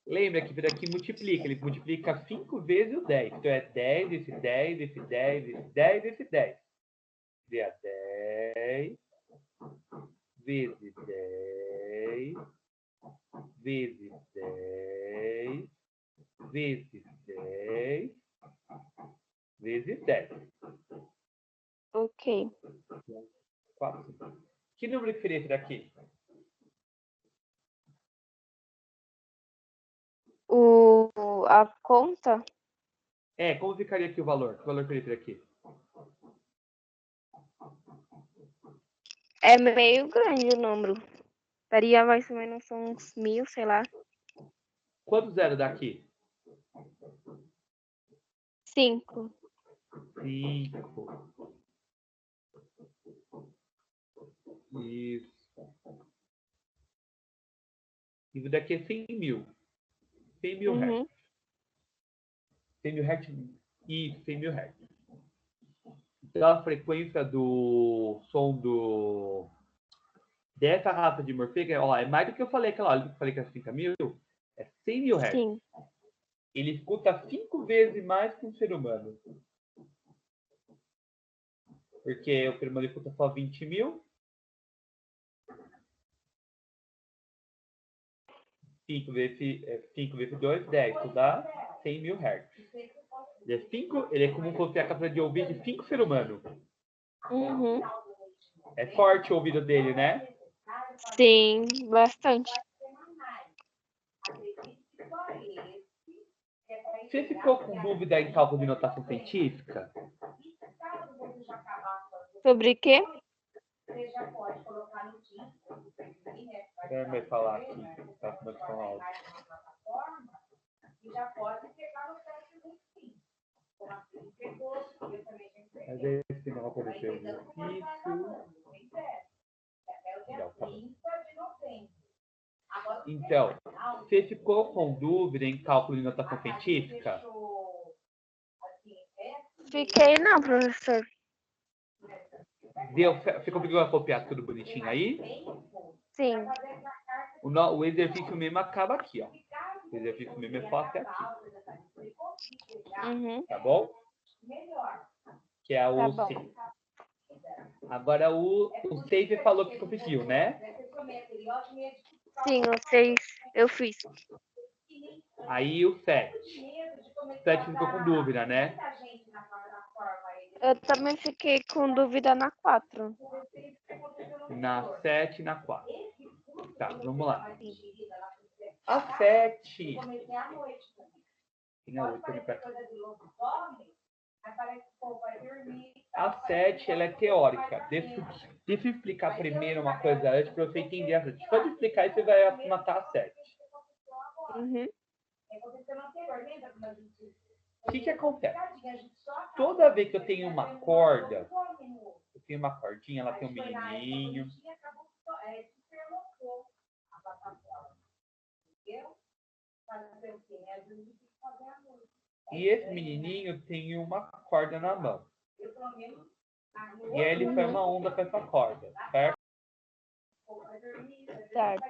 Lembra que daqui multiplica. Ele multiplica 5 vezes o 10. Então é 10, esse 10, esse 10, esse 10, esse 10. Seria 10 vezes 10 vezes 10 vezes 10 vezes 10. Ok. 4, 5. Que número que seria esse daqui? A conta Como ficaria aqui o valor? Que valor seria esse daqui? é meio grande o número. Daria mais ou menos uns 1000, sei lá. Quantos zeros daqui? 5. 5. Isso. Isso daqui é 100 mil. 100 mil hertz. 100 mil hertz. Isso, 100 mil hertz. Então a frequência do som dessa raça de morcego é mais do que eu falei aquela hora. Eu falei que era 50 mil. É 100 mil hertz. Sim. Ele escuta 5 vezes mais que um ser humano. Porque o ser humano escuta só 20 mil. 5 vezes 2, 10. Isso dá 100 mil hertz. Ele é como se fosse a capacidade de ouvir de 5 seres humanos. É forte o ouvido dele, né? Sim, bastante. Você ficou com dúvida em cálculo de notação científica? Sobre quê? Vai falar aqui. Tá com o som alto. Mas esse não apareceu o exercício. Então, você ficou com dúvida em cálculo de notação científica? Fiquei não, professor. Você conseguiu copiar tudo bonitinho aí? Sim. O exercício mesmo acaba aqui, ó. O exercício mesmo é só até aqui. Uhum. Tá bom? Que é o Tá bom. C. Agora o 6 você falou que conseguiu, né? Sim, o 6 eu fiz. Aí o 7. O 7 ficou com dúvida, né? Eu também fiquei com dúvida na 4. Na 7 e na 4. Tá, vamos lá. A 7. Tem a 8 ali pra cá. A 7, ela é teórica. Deixa eu explicar primeiro uma coisa antes para você entender a 7. Quando eu explicar isso, você vai matar a 7. Uhum. O que acontece? Toda vez que eu tenho uma corda, eu tenho uma cordinha, ela tem um menininho. E esse menininho tem uma corda na mão. E aí ele foi uma onda com essa corda, certo? Certo.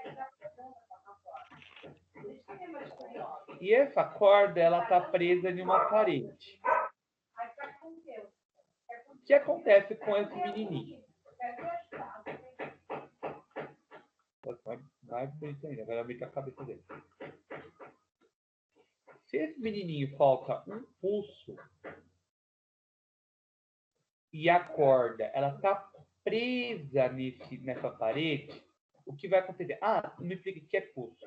E essa corda, ela tá presa em uma parede. O que acontece com esse menininho? Vai bonito ainda, vai abrir a cabeça dele. Se esse menininho falta um pulso e a corda, ela tá presa nessa parede, o que vai acontecer? Me explica o que é pulso.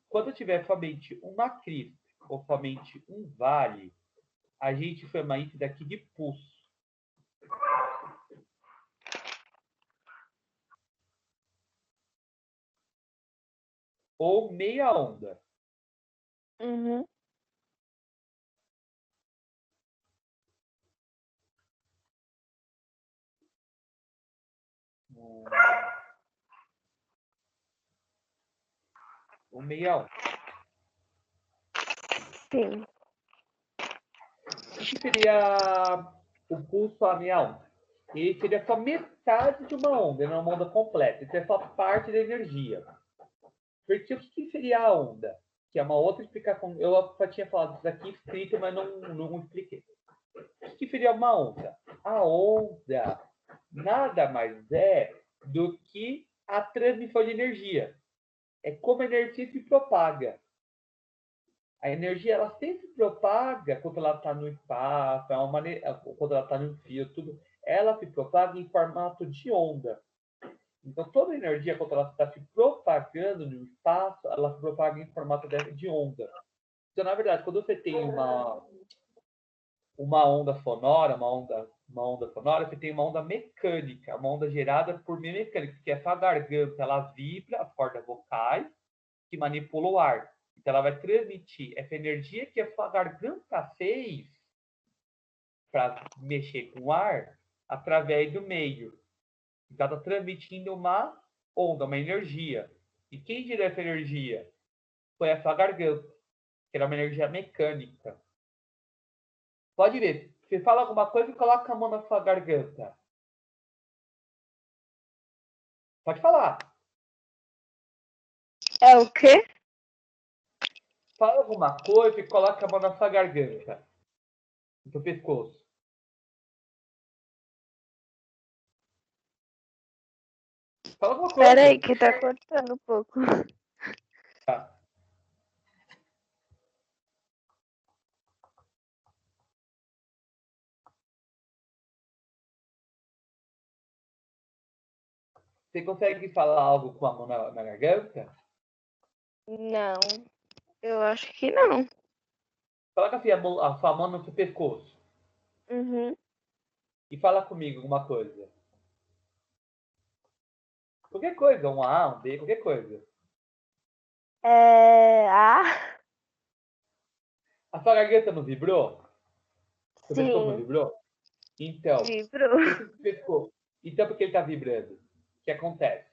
Quando tiver somente uma crista ou somente um vale, a gente chama isso daqui de pulso. Ou meia onda. Uhum. Ou meia onda. Sim. O que seria o pulso a meia onda? Ele seria só metade de uma onda, não uma onda completa. Isso é só parte da energia. Porque o que seria a onda? Que é uma outra explicação. Eu só tinha falado isso aqui escrito, mas não expliquei. O que seria uma onda? A onda nada mais é do que a transmissão de energia. É como a energia se propaga. A energia ela sempre propaga quando ela está no espaço, quando ela está no fio, tudo. Ela se propaga em formato de onda. Então, toda energia, quando ela está se propagando no espaço, ela se propaga em formato de onda. Então, na verdade, quando você tem uma onda sonora, uma onda sonora, você tem uma onda mecânica, uma onda gerada por meio mecânico, que essa garganta, ela vibra as cordas vocais, que manipula o ar. Então, ela vai transmitir essa energia que a sua garganta fez para mexer com o ar através do meio. Então, ela está transmitindo uma onda, uma energia. E quem gerou essa energia? Foi a sua garganta, que era uma energia mecânica. Pode ver, você fala alguma coisa e coloca a mão na sua garganta. Pode falar. É o quê? Fala alguma coisa e coloca a mão na sua garganta. No seu pescoço. Fala alguma coisa. Pera aí, que tá cortando um pouco. Tá. Você consegue falar algo com a mão na garganta? Não, eu acho que não. Coloca assim a sua mão no seu pescoço. Uhum. E fala comigo alguma coisa. Qualquer coisa, um A, um B, qualquer coisa. A sua garganta não vibrou? Seu pescoço não Sim, vibrou? Então, vibrou. por que o pescoço? Então, por que ele está vibrando? O que acontece?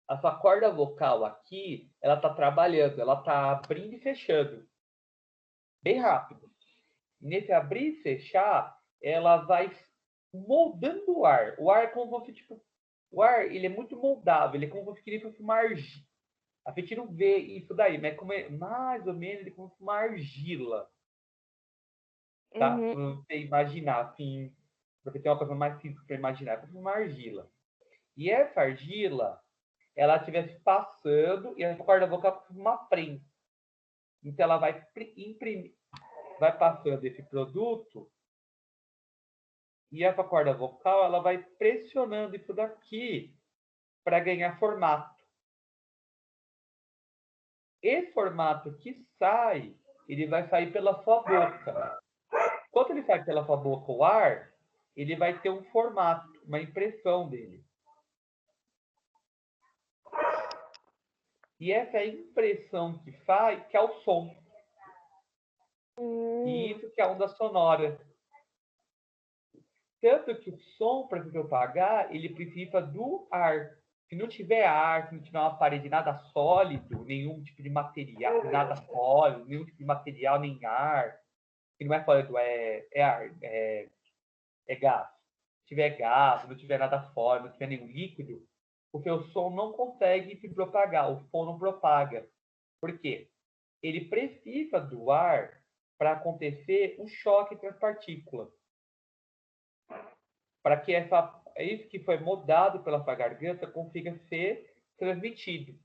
A sua corda vocal aqui, ela está trabalhando, ela está abrindo e fechando. Bem rápido. Nesse abrir e fechar, ela vai moldando o ar. O ar é como se, tipo, o ar, ele é muito moldável, ele é como se fosse uma argila. A gente não vê isso daí, mas mais ou menos ele é como uma argila. tá? Uhum. Para você imaginar, assim, para você ter uma coisa mais simples para imaginar, é como uma argila. E essa argila, ela estivesse passando e a corda vocal como uma prensa. Então, ela vai imprimir, vai passando esse produto e essa corda vocal, ela vai pressionando isso daqui para ganhar formato. Esse formato que sai, ele vai sair pela sua boca. Quando ele sai pela sua boca o ar, ele vai ter um formato, uma impressão dele. E essa é a impressão que faz, que é o som. E isso que é a onda sonora. Tanto que o som, para se propagar, ele precisa do ar. Se não tiver ar, se não tiver uma parede nada sólido, nenhum tipo de material, nada sólido, nenhum tipo de material, nem ar, que não é sólido, é ar, é gás. Se tiver gás, não tiver nada sólido, não tiver nenhum líquido, o seu som não consegue se propagar, o som não propaga. Por quê? Ele precisa do ar para acontecer um choque entre as partículas. Para que isso que foi mudado pela sua garganta consiga ser transmitido.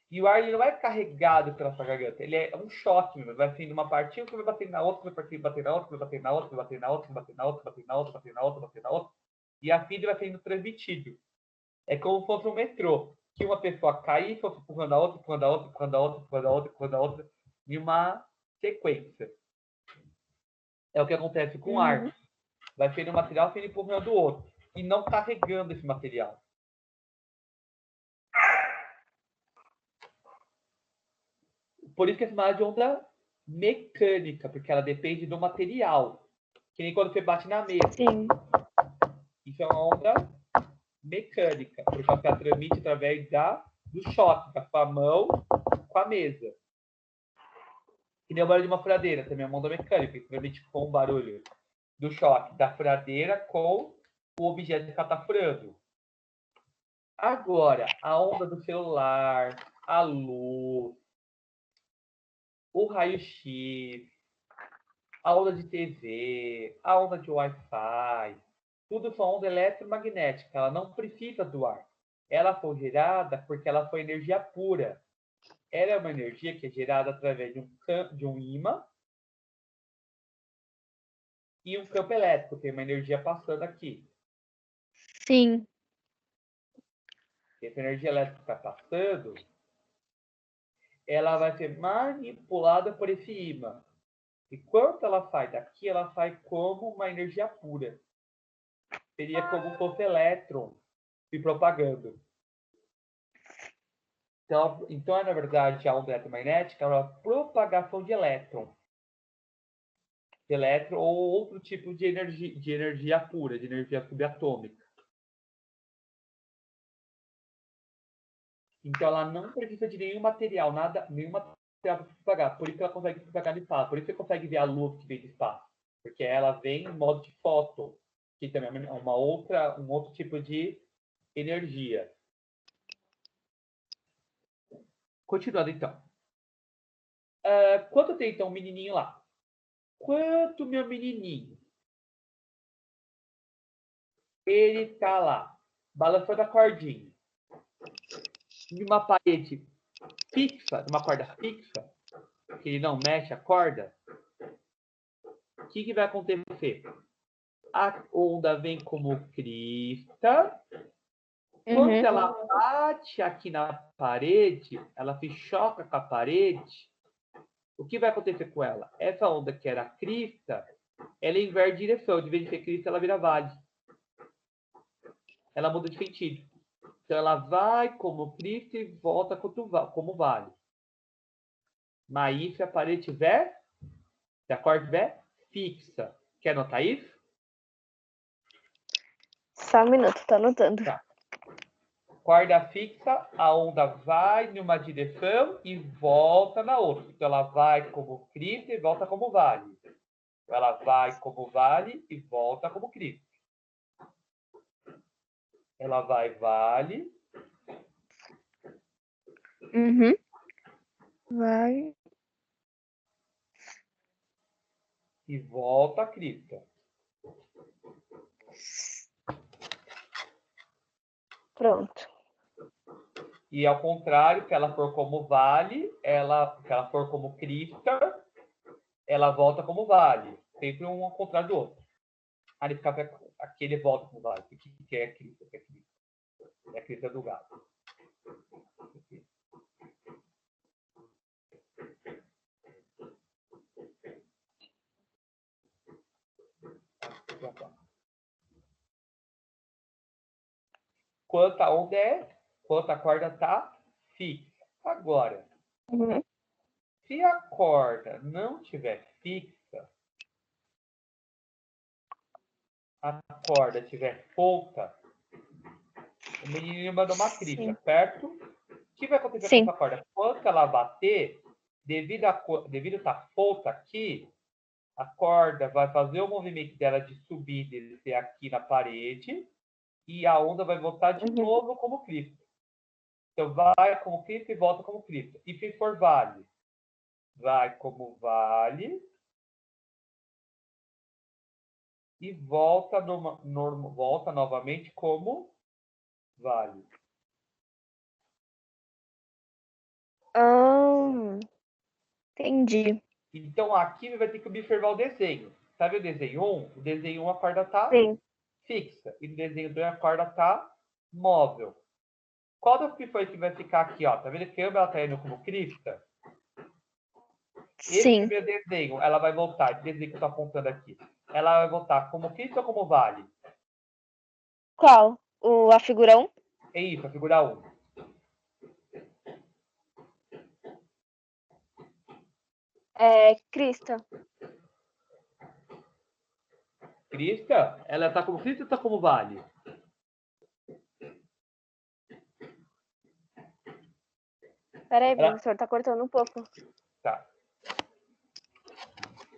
E o ar ele não é carregado pela sua garganta, ele é um choque, mesmo. Vai sendo uma partícula, vai bater na outra, vai bater na outra, vai bater na outra, vai bater na outra, vai bater na outra, vai bater na outra, vai bater na outra, vai bater na outra. E a fibra vai sendo transmitido. É como se fosse um metrô, que uma pessoa cair, fosse empurrando a outra, empurrando a outra, empurrando a outra, empurrando a outra, empurrando a outra, em uma sequência. É o que acontece com o ar. Vai sendo um material sendo empurrando o outro, e não carregando esse material. Por isso que é chamada de onda mecânica, porque ela depende do material. Que nem quando você bate na mesa. Sim. Isso é uma onda mecânica, porque ela transmite através do choque da sua mão com a mesa. Que nem o barulho de uma furadeira, também é uma onda mecânica, que transmite com o barulho do choque da furadeira com o objeto que ela está furando. Agora, a onda do celular, a luz, o raio-x, a onda de TV, a onda de Wi-Fi, tudo são onda eletromagnética, ela não precisa do ar. Ela foi gerada porque ela foi energia pura. Ela é uma energia que é gerada através de um ímã e um campo elétrico, tem uma energia passando aqui. Sim. Essa energia elétrica que está passando, ela vai ser manipulada por esse ímã. E quando ela sai daqui, ela sai como uma energia pura. Seria como se fosse elétron se propagando. Então, na verdade, a onda eletromagnética é uma propagação de elétron. De elétron ou outro tipo de energia pura, de energia subatômica. Então, ela não precisa de nenhum material, nenhum material para se propagar. Por isso ela consegue se propagar no espaço. Por isso você consegue ver a luz que vem do espaço. Porque ela vem em modo de fóton, que também é um outro tipo de energia. Continuando, então. Quanto tem, então, o menininho lá? Quanto meu menininho? Ele tá lá, balançando a cordinha. De uma parede fixa, de uma corda fixa, que ele não mexe a corda, o que vai acontecer? A onda vem como crista. Quando ela bate aqui na parede, ela se choca com a parede, o que vai acontecer com ela? Essa onda que era crista, ela inverte direção. De vez de ser crista, ela vira vale. Ela muda de sentido. Então, ela vai como crista e volta como vale. Mas se a parede tiver, se a corda estiver fixa. Quer anotar isso? Só um minuto, tô anotando. Tá. Corda fixa, a onda vai numa direção e volta na outra. Então, ela vai como crista e volta como vale. Ela vai como vale e volta como crista. Ela vai vale. Vai. e volta a crista. Pronto. E ao contrário, que ela for como vale, que ela for como crista, ela volta como vale. Sempre um ao contrário do outro. Aí ele fica aqui, ele volta como vale. O que é crista? Que é crista? É a crista do gato. Quanto a onda é, quanto a corda está fixa. Agora, Uhum. se a corda não estiver fixa, a corda estiver solta, o menino manda uma crista, Sim. certo? O que vai acontecer com Sim. essa corda? Quando ela bater, devido estar solta aqui, a corda vai fazer o movimento dela de subir e descer aqui na parede e a onda vai voltar de Uhum. novo como crista. Então, vai como crista e volta como crista. E se for vale? Vai como vale e volta, volta novamente como vale. Entendi. Então, aqui vai ter que observar o desenho. Sabe o desenho 1? O desenho 1 a corda está Sim. fixa. E no desenho 2 a corda está móvel. Qual das opções que vai ficar aqui? Ó? Tá vendo que ela está indo como crista? Esse Sim. primeiro desenho, ela vai voltar. Esse desenho que eu estou apontando aqui. Ela vai voltar como crista ou como vale? Qual? A figura 1? É isso, a figura 1. É crista. Crista? Ela está como crista ou está como vale? Peraí, Ela, professor, tá cortando um pouco. tá.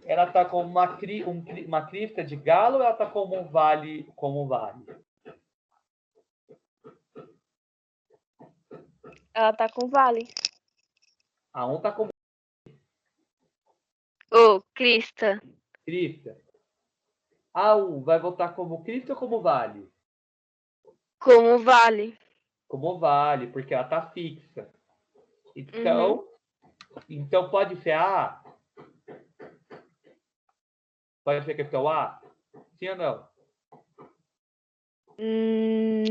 Ela está como uma crista de galo ou ela está como um vale? Como um vale? Ela tá com vale. A 1 está como Crista. crista. A 1 vai voltar como crista ou como vale? Como vale. Como vale, porque ela está fixa. Uhum. Então pode ser A? Pode ser questão A? Sim ou não?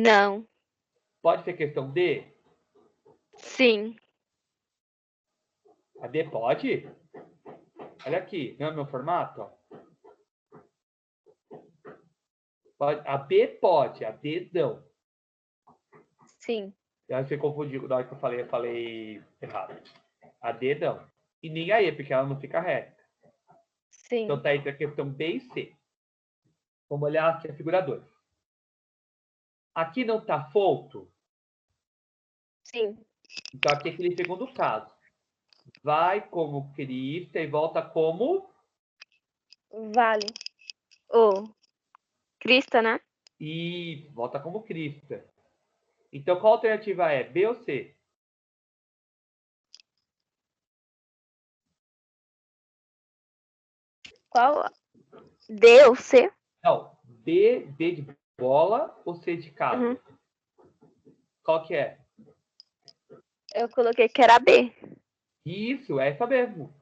Não. Pode ser questão D? Sim. A D pode? Olha aqui, não é meu formato? Ó. Pode, a B pode, a D não. Sim. Já você confundiu, na hora que eu falei errado. A D não. E nem a E, porque ela não fica reta. Então Sim. tá entre a questão B e C. Vamos olhar aqui a figura 2. Aqui não está solto, Sim. então aqui é aquele segundo caso. Vai como crista e volta como... Vale. Crista, né? E volta como crista. Então qual alternativa é? B ou C? Qual? D ou C? Não, B de bola ou C de casa? Uhum. Qual que é? Eu coloquei que era B. Isso, é essa mesmo.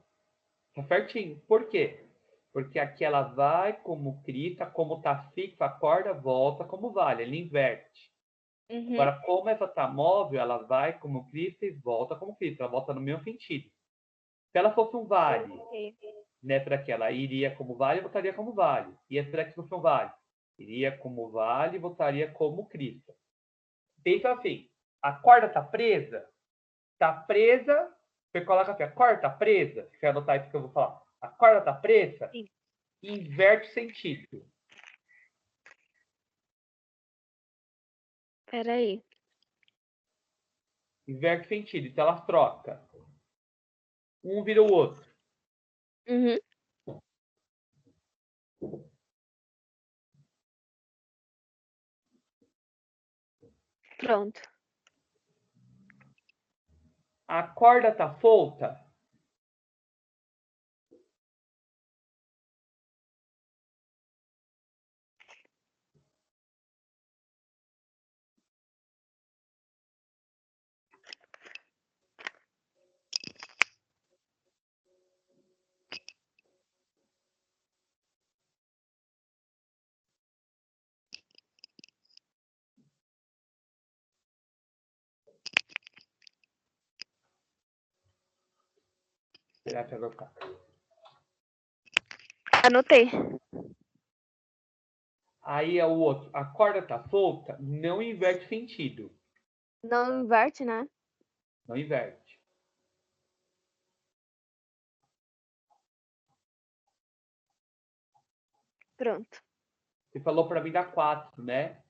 Tá certinho. Por quê? Porque aqui ela vai como crista, como tá fixa a corda, volta como vale, ele inverte. Uhum. Agora, como essa tá móvel, ela vai como crista e volta como crista, ela volta no mesmo sentido. Se ela fosse um vale, Ok. nessa daqui ela iria como vale e voltaria como vale. E essa daqui fosse um vale, iria como vale e voltaria como crista. Pensa assim, a corda tá presa, você coloca aqui, a corda tá presa, você quer anotar isso que eu vou falar. A corda tá presa, Sim. inverte o sentido. Peraí. Inverte o sentido, então elas trocam. Um vira o outro. Uhum. Pronto. A corda tá solta, pegar para anotar. Anotei. Aí é o outro. A corda tá solta, não inverte sentido. Não inverte, né? Não inverte. Pronto. Você falou para mim da 4, né?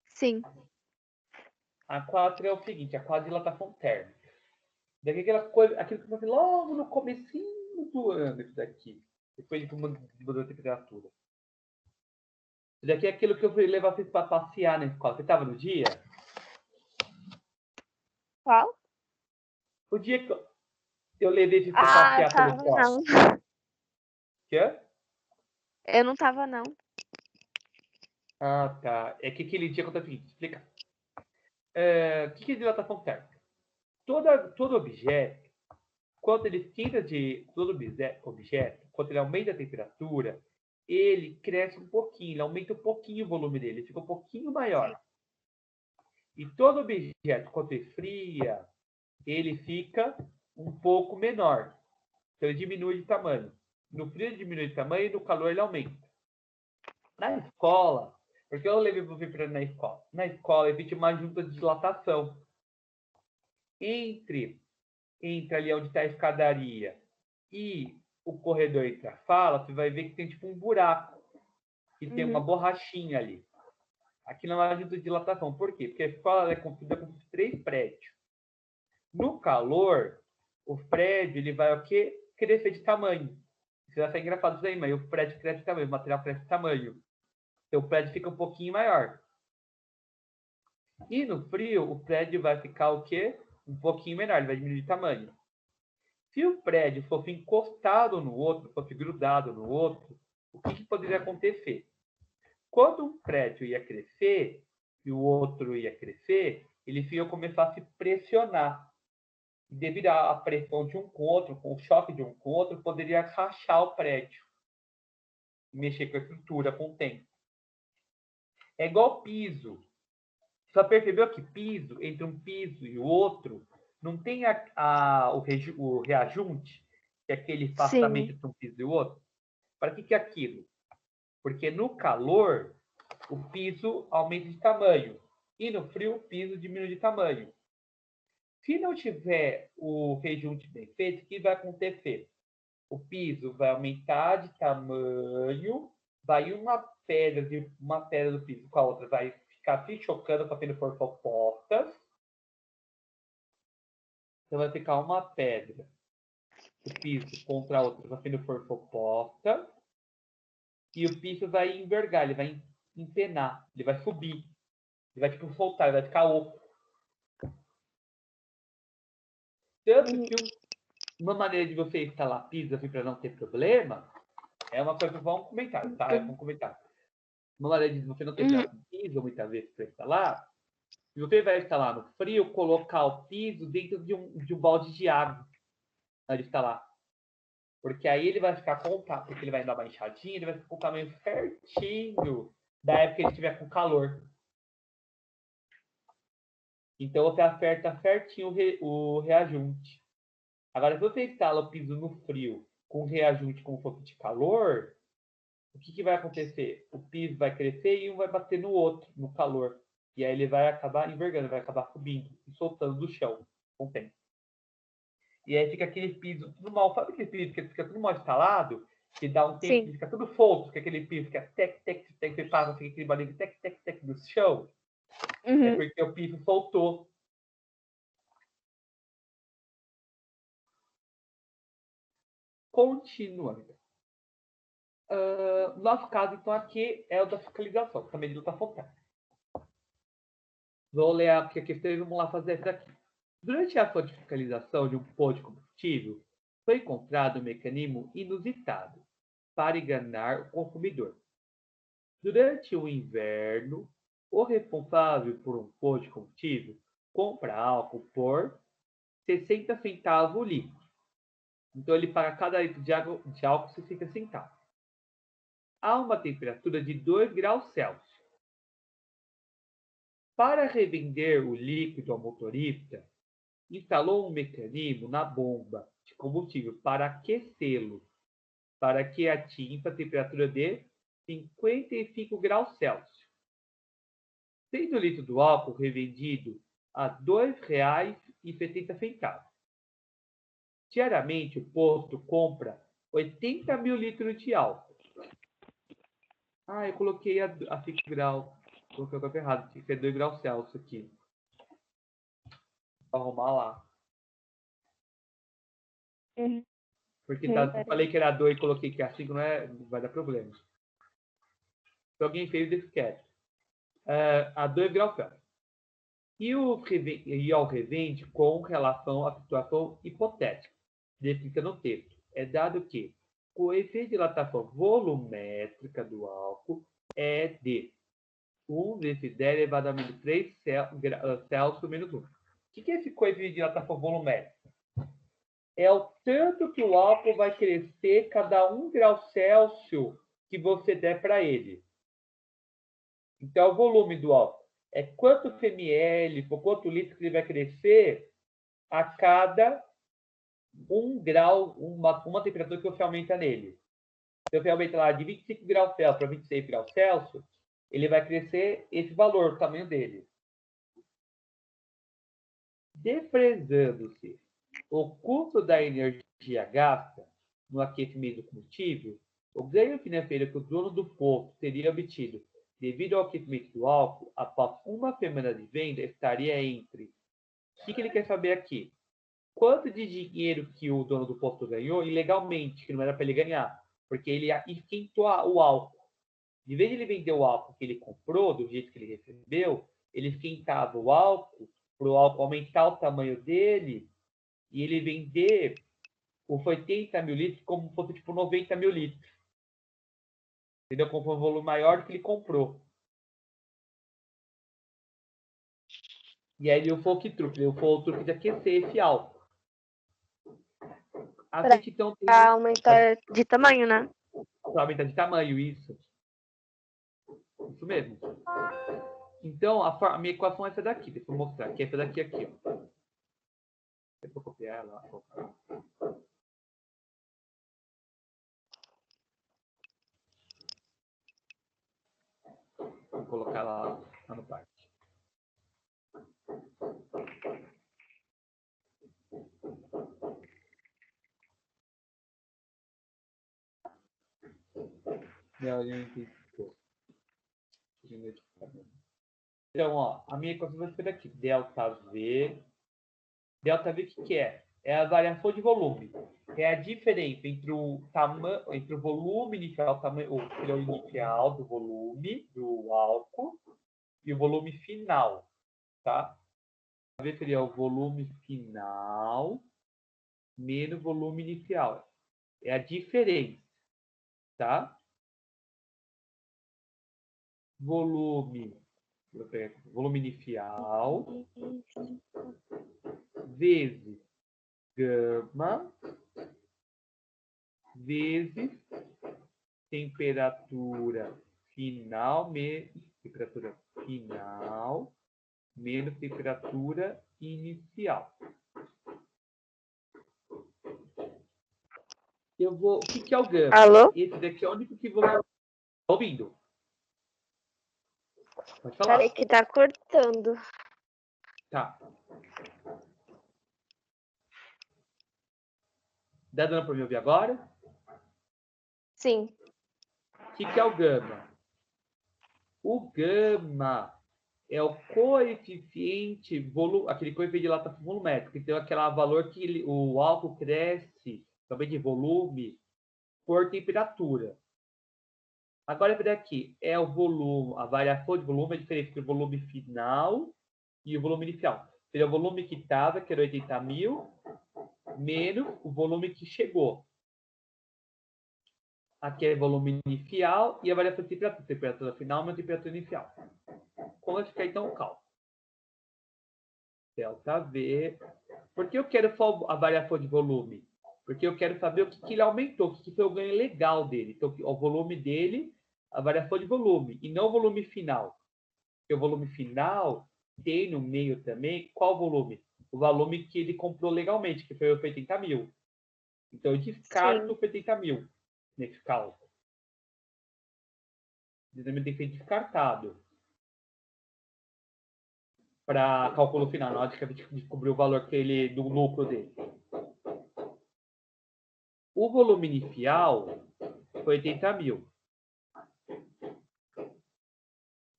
Sim. A 4 é o seguinte, a quadrilatação térmica. Daqui aquela coisa, aquilo que eu falei logo no comecinho do ano, isso daqui. Depois de mudou a temperatura. Isso daqui é aquilo que eu fui levar vocês para passear na escola. Você estava no dia? Qual? O dia que eu levei vocês para Ah, passear pela tava escola. não. Quê? Eu não tava, não. Ah, tá. É que aquele dia acontece o seguinte, explica. O que é dilatação térmica? Todo objeto, quando ele esquenta de todo objeto, quando ele aumenta a temperatura, ele cresce um pouquinho, ele aumenta um pouquinho o volume dele, ele fica um pouquinho maior. E todo objeto, quando esfria, ele fica um pouco menor. Então ele diminui de tamanho. No frio ele diminui de tamanho e no calor ele aumenta. Na escola, porque eu levei você para na escola. Na escola existe uma junta de dilatação entre ali onde está a escadaria e o corredor entre a sala, você vai ver que tem tipo um buraco, que tem uma borrachinha ali. Aqui não é uma junta de dilatação. Por quê? Porque a escola é construída com 3 prédios. No calor, o prédio ele vai o quê? Crescer de tamanho. Isso vai ser engraçado isso aí, mas o prédio cresce de tamanho, o material cresce de tamanho. Então o prédio fica um pouquinho maior. E no frio, o prédio vai ficar o quê? Um pouquinho menor, ele vai diminuir de tamanho. Se o prédio fosse encostado no outro, fosse grudado no outro, o que poderia acontecer? Quando um prédio ia crescer e o outro ia crescer, eles iam começar a se pressionar. E devido à pressão de um com o outro, com o choque de um com o outro, poderia rachar o prédio. Mexer com a estrutura com o tempo. É igual piso. Só percebeu que piso, entre um piso e o outro, não tem o reajunte, que é aquele Sim. afastamento entre um piso e o outro? Para que é aquilo? Porque no calor, o piso aumenta de tamanho. E no frio, o piso diminui de tamanho. Se não tiver o rejunte bem feito, o que vai acontecer? O piso vai aumentar de tamanho, vai uma pedra do piso com a outra vai ficar se chocando, fazendo força opostas. Então vai ficar uma pedra do piso contra a outra fazendo força oposta. E o piso vai envergar, ele vai empenar, ele vai subir. Ele vai tipo soltar, ele vai ficar oco. Tanto que uma maneira de você instalar piso assim, para não ter problema é uma coisa que vamos comentar, tá? Vamos comentar. Uma maneira de você não ter problema com piso, muitas vezes, para instalar, se você vai instalar no frio, colocar o piso dentro de um balde de água para instalar. Porque aí ele vai ficar com o tamanho, porque ele vai dar uma enxadinha, ele vai ficar com o tamanho certinho da época que ele estiver com calor. Então você aperta certinho o reajunte. Agora, se você instala o piso no frio com reajunte como fosse de calor, o que vai acontecer? O piso vai crescer e um vai bater no outro, no calor. E aí ele vai acabar envergando, vai acabar subindo e soltando do chão com o tempo. E aí fica aquele piso tudo mal. Sabe aquele piso que fica tudo mal instalado? Que dá um tempo que fica tudo solto, que aquele piso fica tec, tec, tec, você passa, fica aquele barulho tec, tec, tec do chão. É porque o piso soltou. Continuando. Nosso caso, então, aqui é o da fiscalização, também de luta frontal. Vou ler aqui a questão e vamos lá fazer isso aqui. Durante a ação de fiscalização de um posto de combustível, foi encontrado um mecanismo inusitado para enganar o consumidor. Durante o inverno, o responsável por um posto de combustível compra álcool por 60 centavos o litro. Então, ele paga cada litro de álcool 60 centavos. A uma temperatura de 2 graus Celsius. Para revender o líquido ao motorista, instalou um mecanismo na bomba de combustível para aquecê-lo, para que atinja a temperatura de 55 graus Celsius. Sendo o litro do álcool revendido a R$ 2,70. Diariamente, o posto compra 80 mil litros de álcool. Ah, eu coloquei a 5 graus. Coloquei o copo errado. Tinha que ser 2 graus Celsius aqui. Vou arrumar lá. Uhum. Porque eu falei que era 2 e coloquei que a 5 não vai dar problema. Se alguém fez, esquece. A 2 graus Celsius. E ao revende com relação à situação hipotética, descrita no texto. É dado que o coeficiente de dilatação volumétrica do álcool é de 1 vezes 10 elevado a menos 3 Celsius menos 1. O que é esse coeficiente de dilatação volumétrica? É o tanto que o álcool vai crescer cada 1 grau Celsius que você der para ele. Então, o volume do álcool é quantos ml, por quanto litro que ele vai crescer a cada 1 grau, uma temperatura que você aumenta nele. Se você aumenta lá de 25 graus Celsius para 26 graus Celsius, ele vai crescer esse valor, o tamanho dele. Desprezando-se o custo da energia gasta no aquecimento do combustível, o ganho financeiro que o dono do posto teria obtido devido ao aquecimento do álcool após uma semana de venda estaria entre... O que ele quer saber aqui? Quanto de dinheiro que o dono do posto ganhou ilegalmente, que não era para ele ganhar, porque ele esquentou o álcool. De vez de ele vender o álcool que ele comprou, do jeito que ele recebeu, ele esquentava o álcool para o álcool aumentar o tamanho dele e ele vender os 80 mil litros como se fosse tipo 90 mil litros. Entendeu? Comprou um volume maior do que ele comprou. E aí ele usou o truque? Ele usou o truque de aquecer esse álcool. A gente então tem... Para aumentar de tamanho, né? Para aumentar de tamanho, isso. Isso mesmo. Então, a minha equação é essa daqui. Deixa eu mostrar. Aqui é essa daqui, aqui. Deixa eu copiar ela. Vou colocar lá no parte. Então, ó, a minha equação vai ser daqui. Delta V. Delta V, o que é? É a variação de volume. É a diferença entre o volume inicial, o inicial do volume do álcool e o volume final, tá? A V seria o volume final menos o volume inicial. É a diferença, tá? Volume inicial vezes gama vezes temperatura final menos temperatura inicial. O que é o gama? Alô? Esse daqui é o único que você está ouvindo. Pode falar. Peraí que tá cortando. Tá. Dá dando para me ouvir agora? Sim. O que é o gama? O gama é o coeficiente, aquele coeficiente de dilatação volumétrica. Então, aquele valor que o álcool cresce, também de volume, por temperatura. Agora, esse daqui é o volume, a variação de volume, a diferença entre o volume final e o volume inicial. Seria o volume que estava, que era 80 mil, menos o volume que chegou. Aqui é o volume inicial e a variação de temperatura. Temperatura final menos temperatura inicial. Como vai ficar então o cálculo? Delta V. Por que eu quero só a variação de volume? Porque eu quero saber o que ele aumentou, o que foi o ganho legal dele. Então, o volume dele, a variação de volume, e não o volume final. Porque o volume final tem no meio também qual volume? O volume que ele comprou legalmente, que foi 80 mil. Então, eu descarto Sim. os 80 mil nesse cálculo. O determinante tem que ser descartado para cálculo final, na hora que a gente descobrir o valor que ele, do lucro dele. O volume inicial foi 80 mil.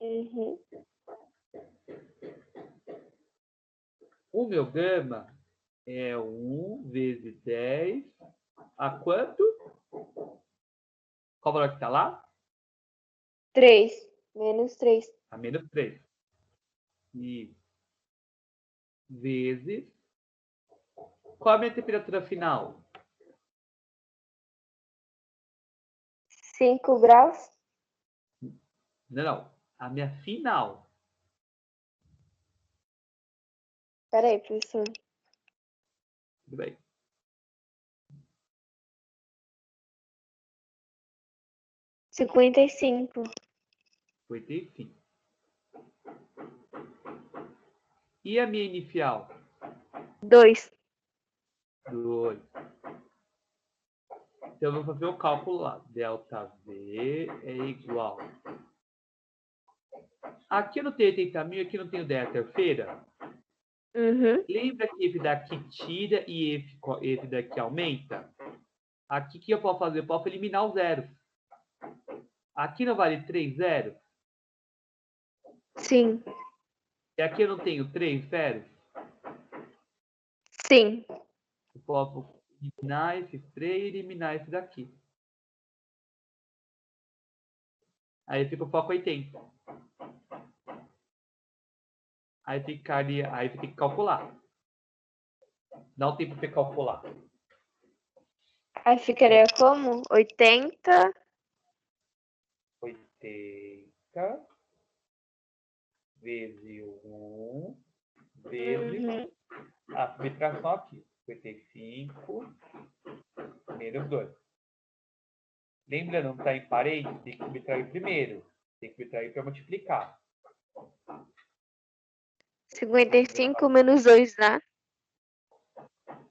Uhum. O meu gama é 1 vezes 10 a quanto? Qual o valor que está lá? 3. Menos 3. A menos 3. E vezes. Qual a minha temperatura final? 5 graus. Não. A minha final. Peraí, professor. Tudo bem. 55. 55. E a minha inicial? 2. 2. Então, eu vou fazer o cálculo lá. Delta V é igual. Aqui eu não tenho 80 mil, aqui eu não tenho 10 terceira. Uhum. Lembra que esse daqui tira e esse daqui aumenta? Aqui o que eu posso fazer? Eu posso eliminar os zeros. Aqui não vale 3 zeros? Sim. E aqui eu não tenho 3 zeros? Sim. Eu posso eliminar esses 3 e eliminar esse daqui. Aí fica o foco 80. Aí ficaria, aí você tem que calcular. Dá um tempo para você calcular. Aí ficaria como? 80. 80 vezes 1 vezes Uhum. a subtração aqui. 55 menos 2. Lembrando, não está em parede, tem que subtrair primeiro. Tem que subtrair para multiplicar. 55 menos 2, né?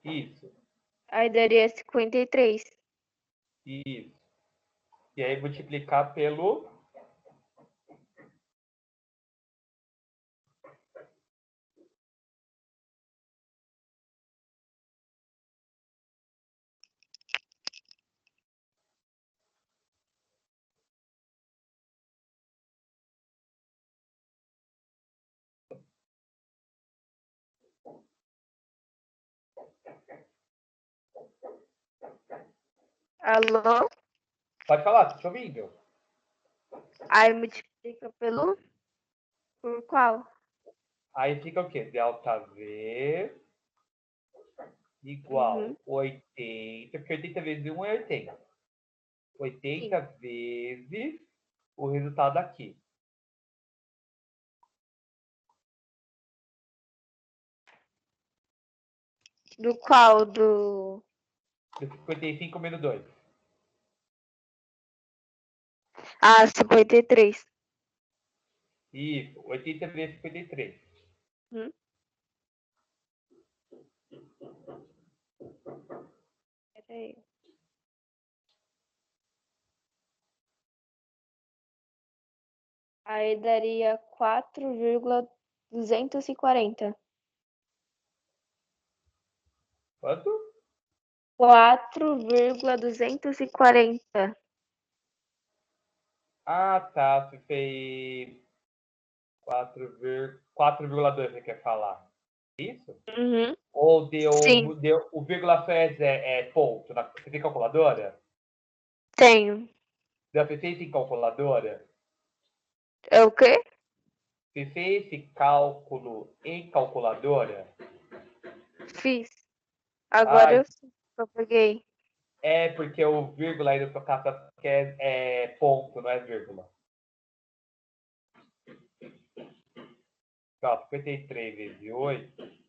Isso, Aí daria 53. isso. E aí multiplicar pelo... Alô? Pode falar, estou te ouvindo. Aí multiplica pelo... Por qual? Aí fica o quê? Delta V igual Uhum. 80, porque 80 vezes 1 é 80. 80 Sim. vezes o resultado aqui. Do qual? Do... 55 menos 2. Ah, 53. Isso, 80 vezes 53. Hum? Peraí. Aí daria 4,240. Quanto? 4,240. Ah, tá. Você fez 4,2, você quer falar. Isso? Uhum. Ou Sim, deu o vírgula fez é ponto? Você tem calculadora? tenho. Você fez em calculadora? É o quê? Você fez esse cálculo em calculadora? Fiz. Agora Ah, eu peguei. é porque o vírgula aí do seu caso é ponto, não é vírgula. Então, 53 vezes 8.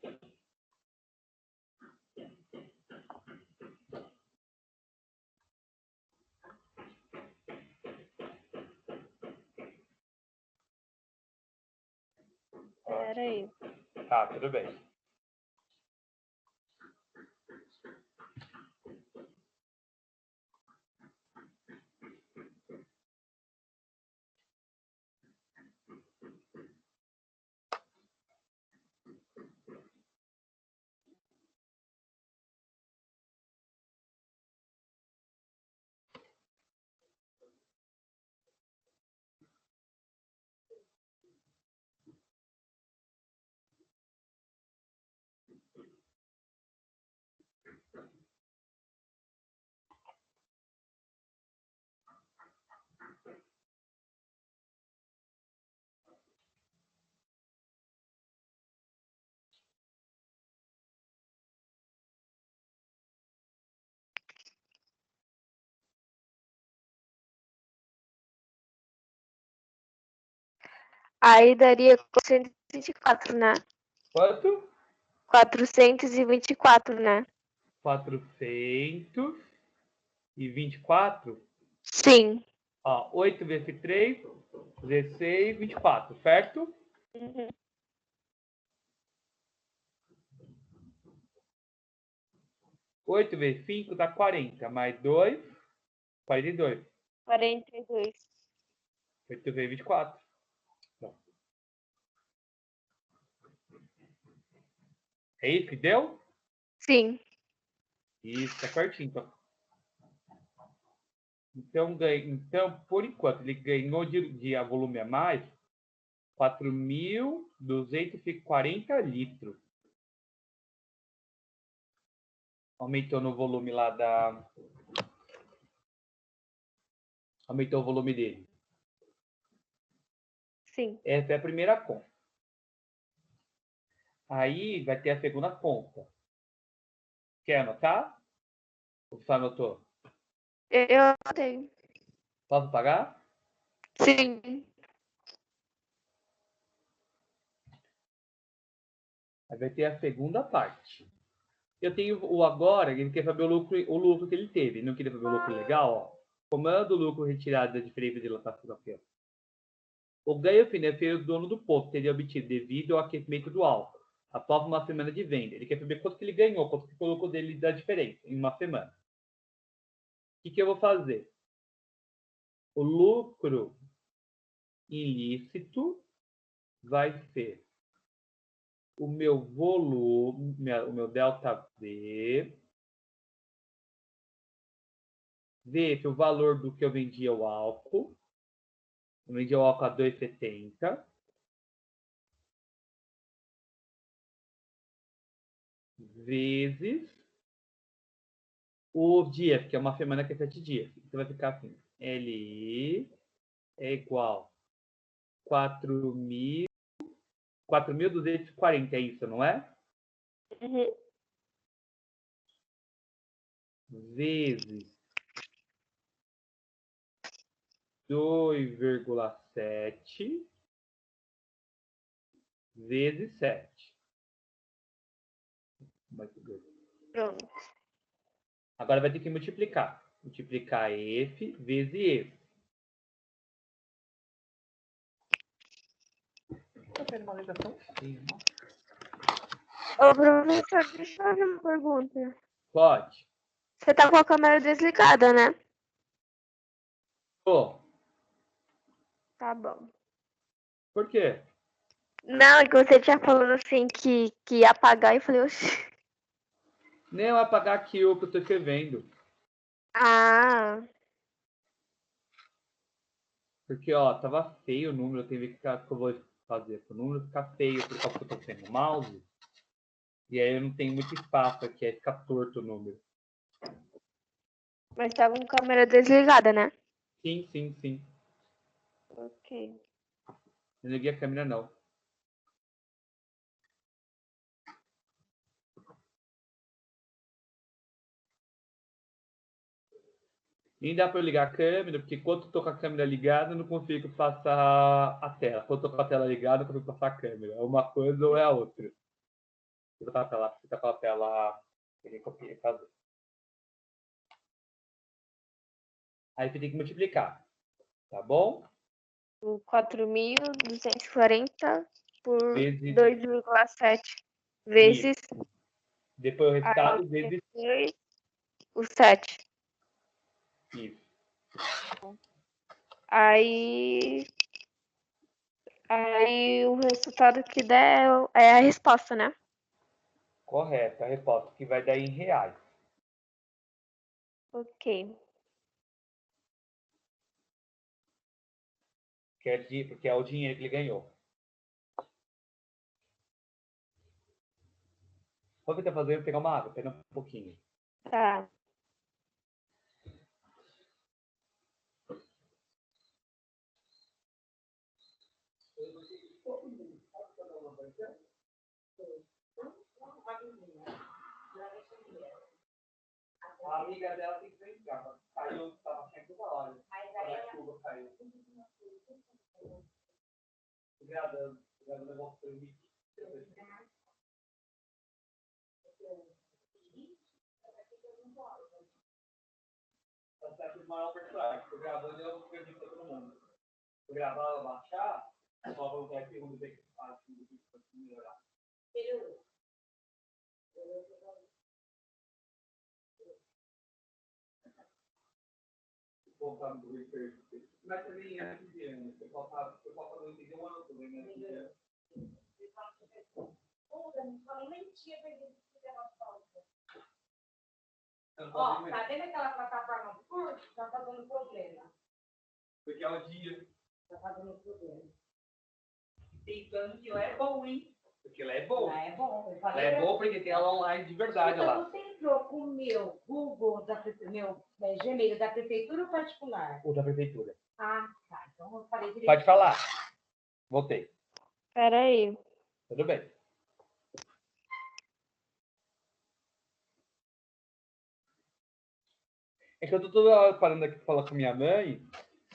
Peraí. Tá, tudo bem. Aí daria 424, né? Quanto? 424, né? 424. Sim. Ó, 8 vezes 3, 16, 24, certo? Uhum. 8 vezes 5 dá 40, mais 2, 42. 42. 8 vezes 24. Bom. É isso que deu? Sim. Isso, tá certinho. Então, por enquanto, ele ganhou de volume a mais 4.240 litros. Aumentou no volume lá da... Aumentou o volume dele. Sim. Essa é a primeira conta. Aí vai ter a segunda conta. Quer anotar? Ou você anotou? Eu tenho. Posso pagar? Sim. Aí vai ter a segunda parte. Eu tenho o agora, ele quer saber o lucro que ele teve. Não queria saber o lucro legal, ó. Comando lucro retirado da diferença de lotação. O ganho financeiro do dono do posto teria obtido devido ao aquecimento do álcool, após uma semana de venda. Ele quer saber quanto que ele ganhou, quanto que colocou dele da diferença em uma semana. O que eu vou fazer? O lucro ilícito vai ser o meu volume, o meu delta V, vezes o valor do que eu vendia o álcool. Eu vendia o álcool a 2,70. Vezes o dia, que é uma semana que é 7 dias. Então vai ficar assim. LI é igual 4.240, é isso, não é? Uhum. Vezes 2,7 vezes 7. Pronto. Agora vai ter que multiplicar. Multiplicar F vezes F. Tá sendo uma letra tão feia, nossa. Ô, professor, deixa eu fazer uma pergunta. Pode. Você tá com a câmera desligada, né? Tô. Tá bom. Por quê? Não, é que você tinha falado assim que ia apagar e eu falei, oxi. Nem eu apagar aqui o que eu tô escrevendo. Ah, Porque, ó, tava feio o número. Eu tenho que ficar, que eu vou fazer para o número ficar feio por causa que eu tô sem o mouse. E aí eu não tenho muito espaço aqui, aí fica torto o número. mas tá com a câmera desligada, né? Sim, sim, sim. Ok. Não liguei a câmera, não. Nem dá para eu ligar a câmera, porque quando eu tô com a câmera ligada, eu não consigo passar a tela. Quando eu tô com a tela ligada, eu consigo passar a câmera. É uma coisa ou é a outra. Você tá com a tela... Ele copia, fazer. Aí você tem que multiplicar. Tá bom? O 4.240 por Vezes 2,7 isso. vezes Depois o aí resultado vezes depois o 7. isso. Aí, aí o resultado que der é a resposta, né? Correto. A resposta que vai dar em reais. Ok. Porque é o dinheiro que ele ganhou. Quando você tá fazendo, pegar uma água, pega um pouquinho. Tá. A amiga dela tem que brincar. Caiu, tava sempre toda hora. Quando a chuva caiu. não é um personagem. Tô gravando e eu perdi pra todo mundo. Vou gravar, ela baixar, só voltar aqui quando ver que faz pra melhorar. Vou voltar no research. Mas também é cotidiano. O pessoal não entendeu o ano todo, né? Ó, tá vendo aquela plataforma do curso? Tá dando problema. Porque é o dia. Tá dando problema. Tentando que lá é bom, hein? Porque lá é bom. Lá é bom. Lá é bom porque tem aula online de verdade Então, lá. você entrou com o meu Google, meu Gmail da prefeitura ou particular? O da prefeitura. Ah, tá. Então eu falei direito. Pode falar. Voltei. Peraí. Tudo bem. É que eu tô toda hora parando aqui pra falar com minha mãe,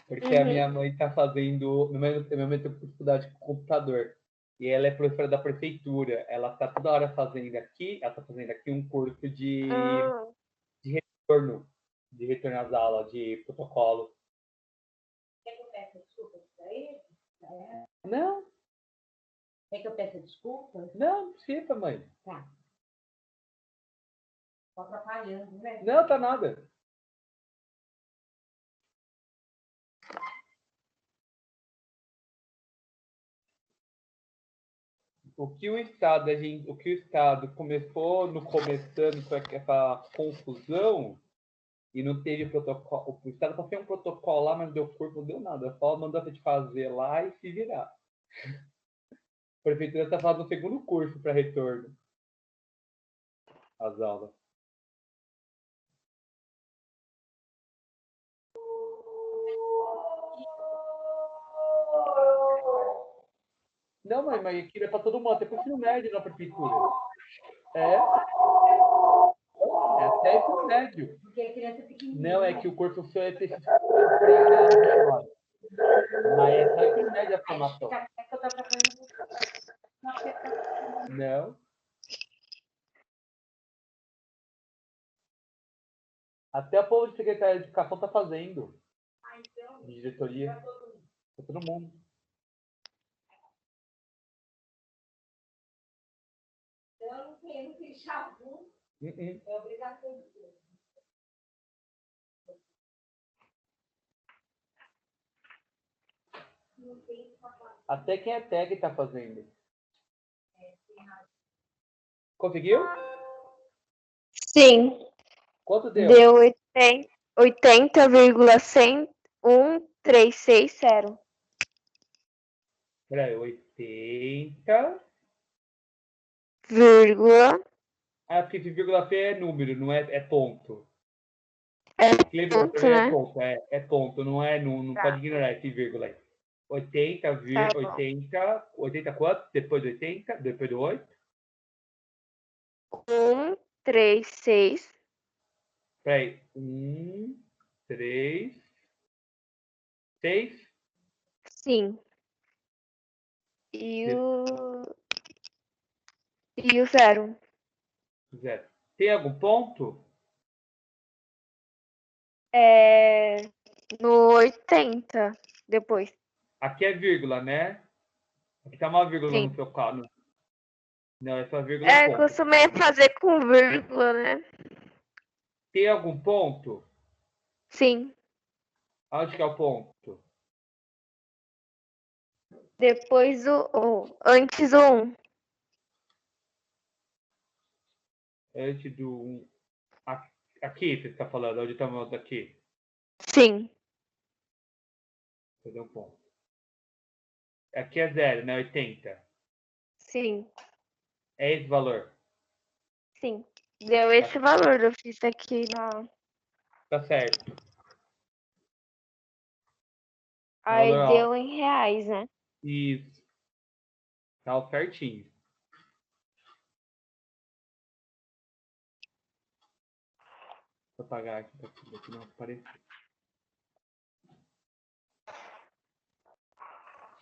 porque a minha mãe tá fazendo. Minha mãe tem dificuldade com o computador. E ela é professora da prefeitura. Ela tá toda hora fazendo aqui, ela tá fazendo aqui um curso de Ah, retorno, de retorno às aulas, de protocolo. Quer que eu peça desculpas pra ele? Não, Quer que eu peça desculpas? não precisa, mãe. Tá. Tô atrapalhando, né? Não, tá nada. O que o Estado começou no começando com essa confusão e não teve protocolo. O Estado só fez um protocolo lá, mas não deu corpo, não deu nada. Só mandou a gente fazer lá e se virar. A prefeitura está fazendo um segundo curso para retorno às aulas. Não, mãe, mas aquilo é para todo mundo, até para o ensino médio na prefeitura. É até ensino médio. Porque a criança é pequenininha. Não, é que o curso seu é específico para. Mas é só ensino médio a formação. É que eu tô atrapalhando. Não. Até o povo de secretaria de educação está fazendo. De diretoria. Para todo mundo. Eu não tenho chabu. É obrigação de Deus. Não tem sapato. Até quem é tag está fazendo. Conseguiu? sim. Quanto deu? Deu 80,11360. Peraí, 80. Vírgula. Ah, porque esse vírgula P é número, não é ponto. É Lembra? ponto, É né? ponto, é ponto, não Tá. pode ignorar esse vírgula aí. 80, Tá bom. 80 quanto? Depois do 80, depois do 8? 136. Peraí, 1, 3, 6. Sim. E o 0. 0. Tem algum ponto? É no 80 depois. Aqui é vírgula, né? Aqui tá uma vírgula Sim. no seu caso. Não, é só vírgula É, ponto. costumei fazer com vírgula, né? Tem algum ponto? Sim. Onde que é o ponto? Depois antes do 1. Antes do 1. Aqui, você está falando, onde está o mouse aqui? Sim. Fazer um ponto. Aqui é 0, né? 80. Sim. É esse valor. Sim. Deu esse valor, eu fiz aqui na. Tá certo. Aí Valor deu alto. em reais, né? Isso. Tá certinho. Vou apagar aqui para não aparecer.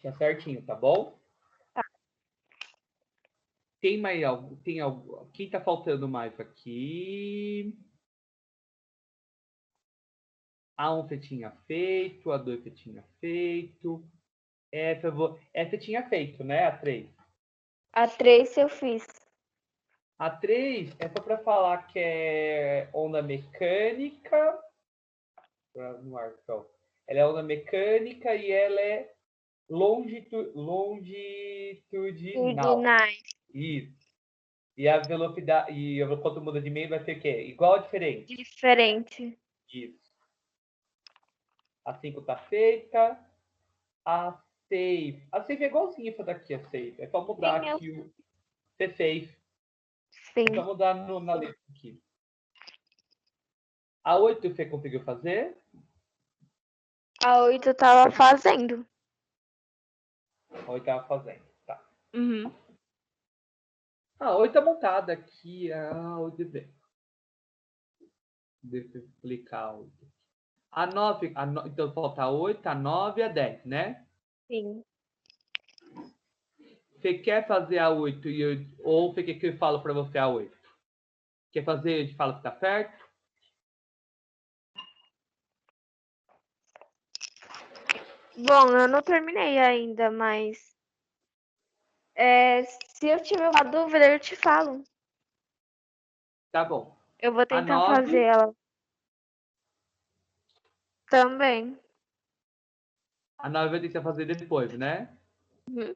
Tá certinho, tá bom? Tá. Tem mais algo? Tem algo? Quem tá faltando mais aqui? A1 você tinha feito, A2 você tinha feito. F você tinha feito, né? A3. A 3 eu fiz. A3 é só para falar que é onda mecânica. No ar, então. Ela é onda mecânica e ela é longitudinal. Ordinais. Isso. E a velocidade, e quando muda de meio vai ser o quê? Igual ou diferente? Diferente. Isso. A 5 tá feita. A 6. A 6 é igualzinho essa daqui, a 6. É só mudar Sim, aqui o C6. É só sim. mudar na letra aqui. A 8 você conseguiu fazer? A 8 eu tava fazendo. A 8 tava fazendo. Tá. Uhum. A 8 tá montada aqui. A 8 bem. Deixa eu explicar a 8. A 9, então falta a 8, a 9 e a 10, né? Sim. Você quer fazer a 8 ou você quer que eu falo para você a 8? Quer fazer, eu te falo que tá certo? Bom, eu não terminei ainda, mas se eu tiver uma dúvida, eu te falo. Tá bom. Eu vou A tentar fazer 9, ela também. a 9 vai ter que fazer depois, né? Uhum.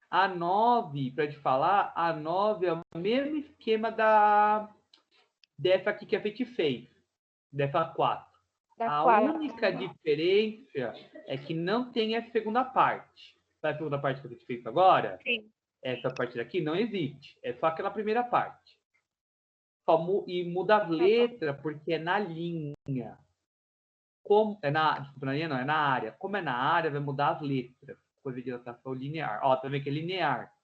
A 9, para te falar, a 9 é o mesmo esquema dessa aqui que a gente fez, dessa 4. Da A 4. única diferença é que não tem a segunda parte. Sabe a segunda parte que a gente fez agora? Sim. Essa parte daqui não existe. É só aquela primeira parte. E muda as letras porque é na linha. Como, desculpa, na linha não, é na área. Como é na área, vai mudar as letras. Coisa de dilatação linear. Ó, também que é linear.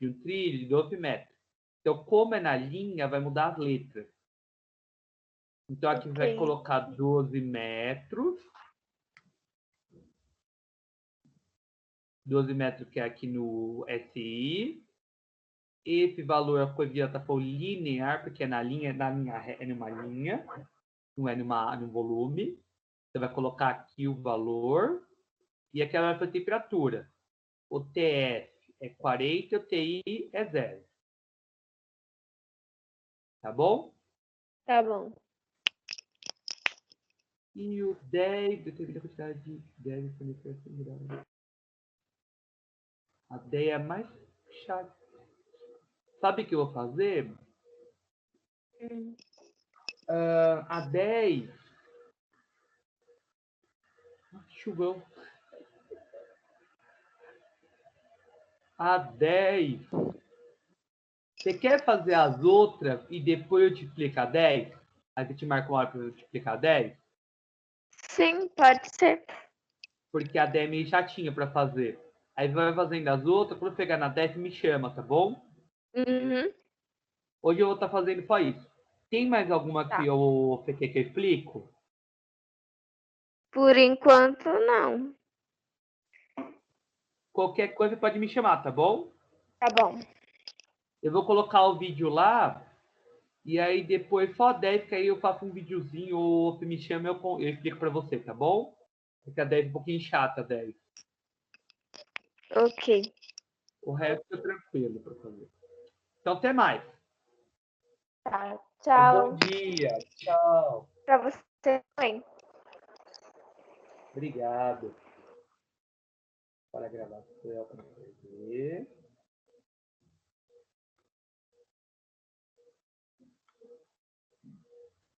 De um trilho de 12 metros. Então, como é na linha, vai mudar as letras. Então, aqui você vai colocar 12 metros. 12 metros que é aqui no SI. Esse valor é coisa de dilatação linear, porque é na linha é numa linha, não é num volume. Você vai colocar aqui o valor e aqui vai ser a temperatura. O TF é 40, o TI é 0. Tá bom? Tá bom. E o 10, determina a quantidade de 10 sanitarios. A 10 é mais chata. Sabe o que eu vou fazer? A 10. Chuvão. A 10. Você quer fazer as outras e depois eu te explico a 10? Aí você te marca uma hora para eu te explicar a 10? Sim, pode ser. Porque a 10 é meio chatinha para fazer. Aí vai fazendo as outras, quando pegar na 10 me chama, tá bom? Uhum. Hoje eu vou estar fazendo só isso. Tem mais alguma Tá. que você quer que eu explico? Por enquanto, não. Qualquer coisa pode me chamar, tá bom? Tá bom. Eu vou colocar o vídeo lá e aí depois só 10 que aí eu faço um videozinho ou você me chama eu explico para você, tá bom? Porque a 10 é um pouquinho chata, a 10. Ok. O resto é tranquilo para fazer. Então até mais. Tá. Um bom Tchau. dia. Tchau. Pra você também. Obrigado. Para a gravação.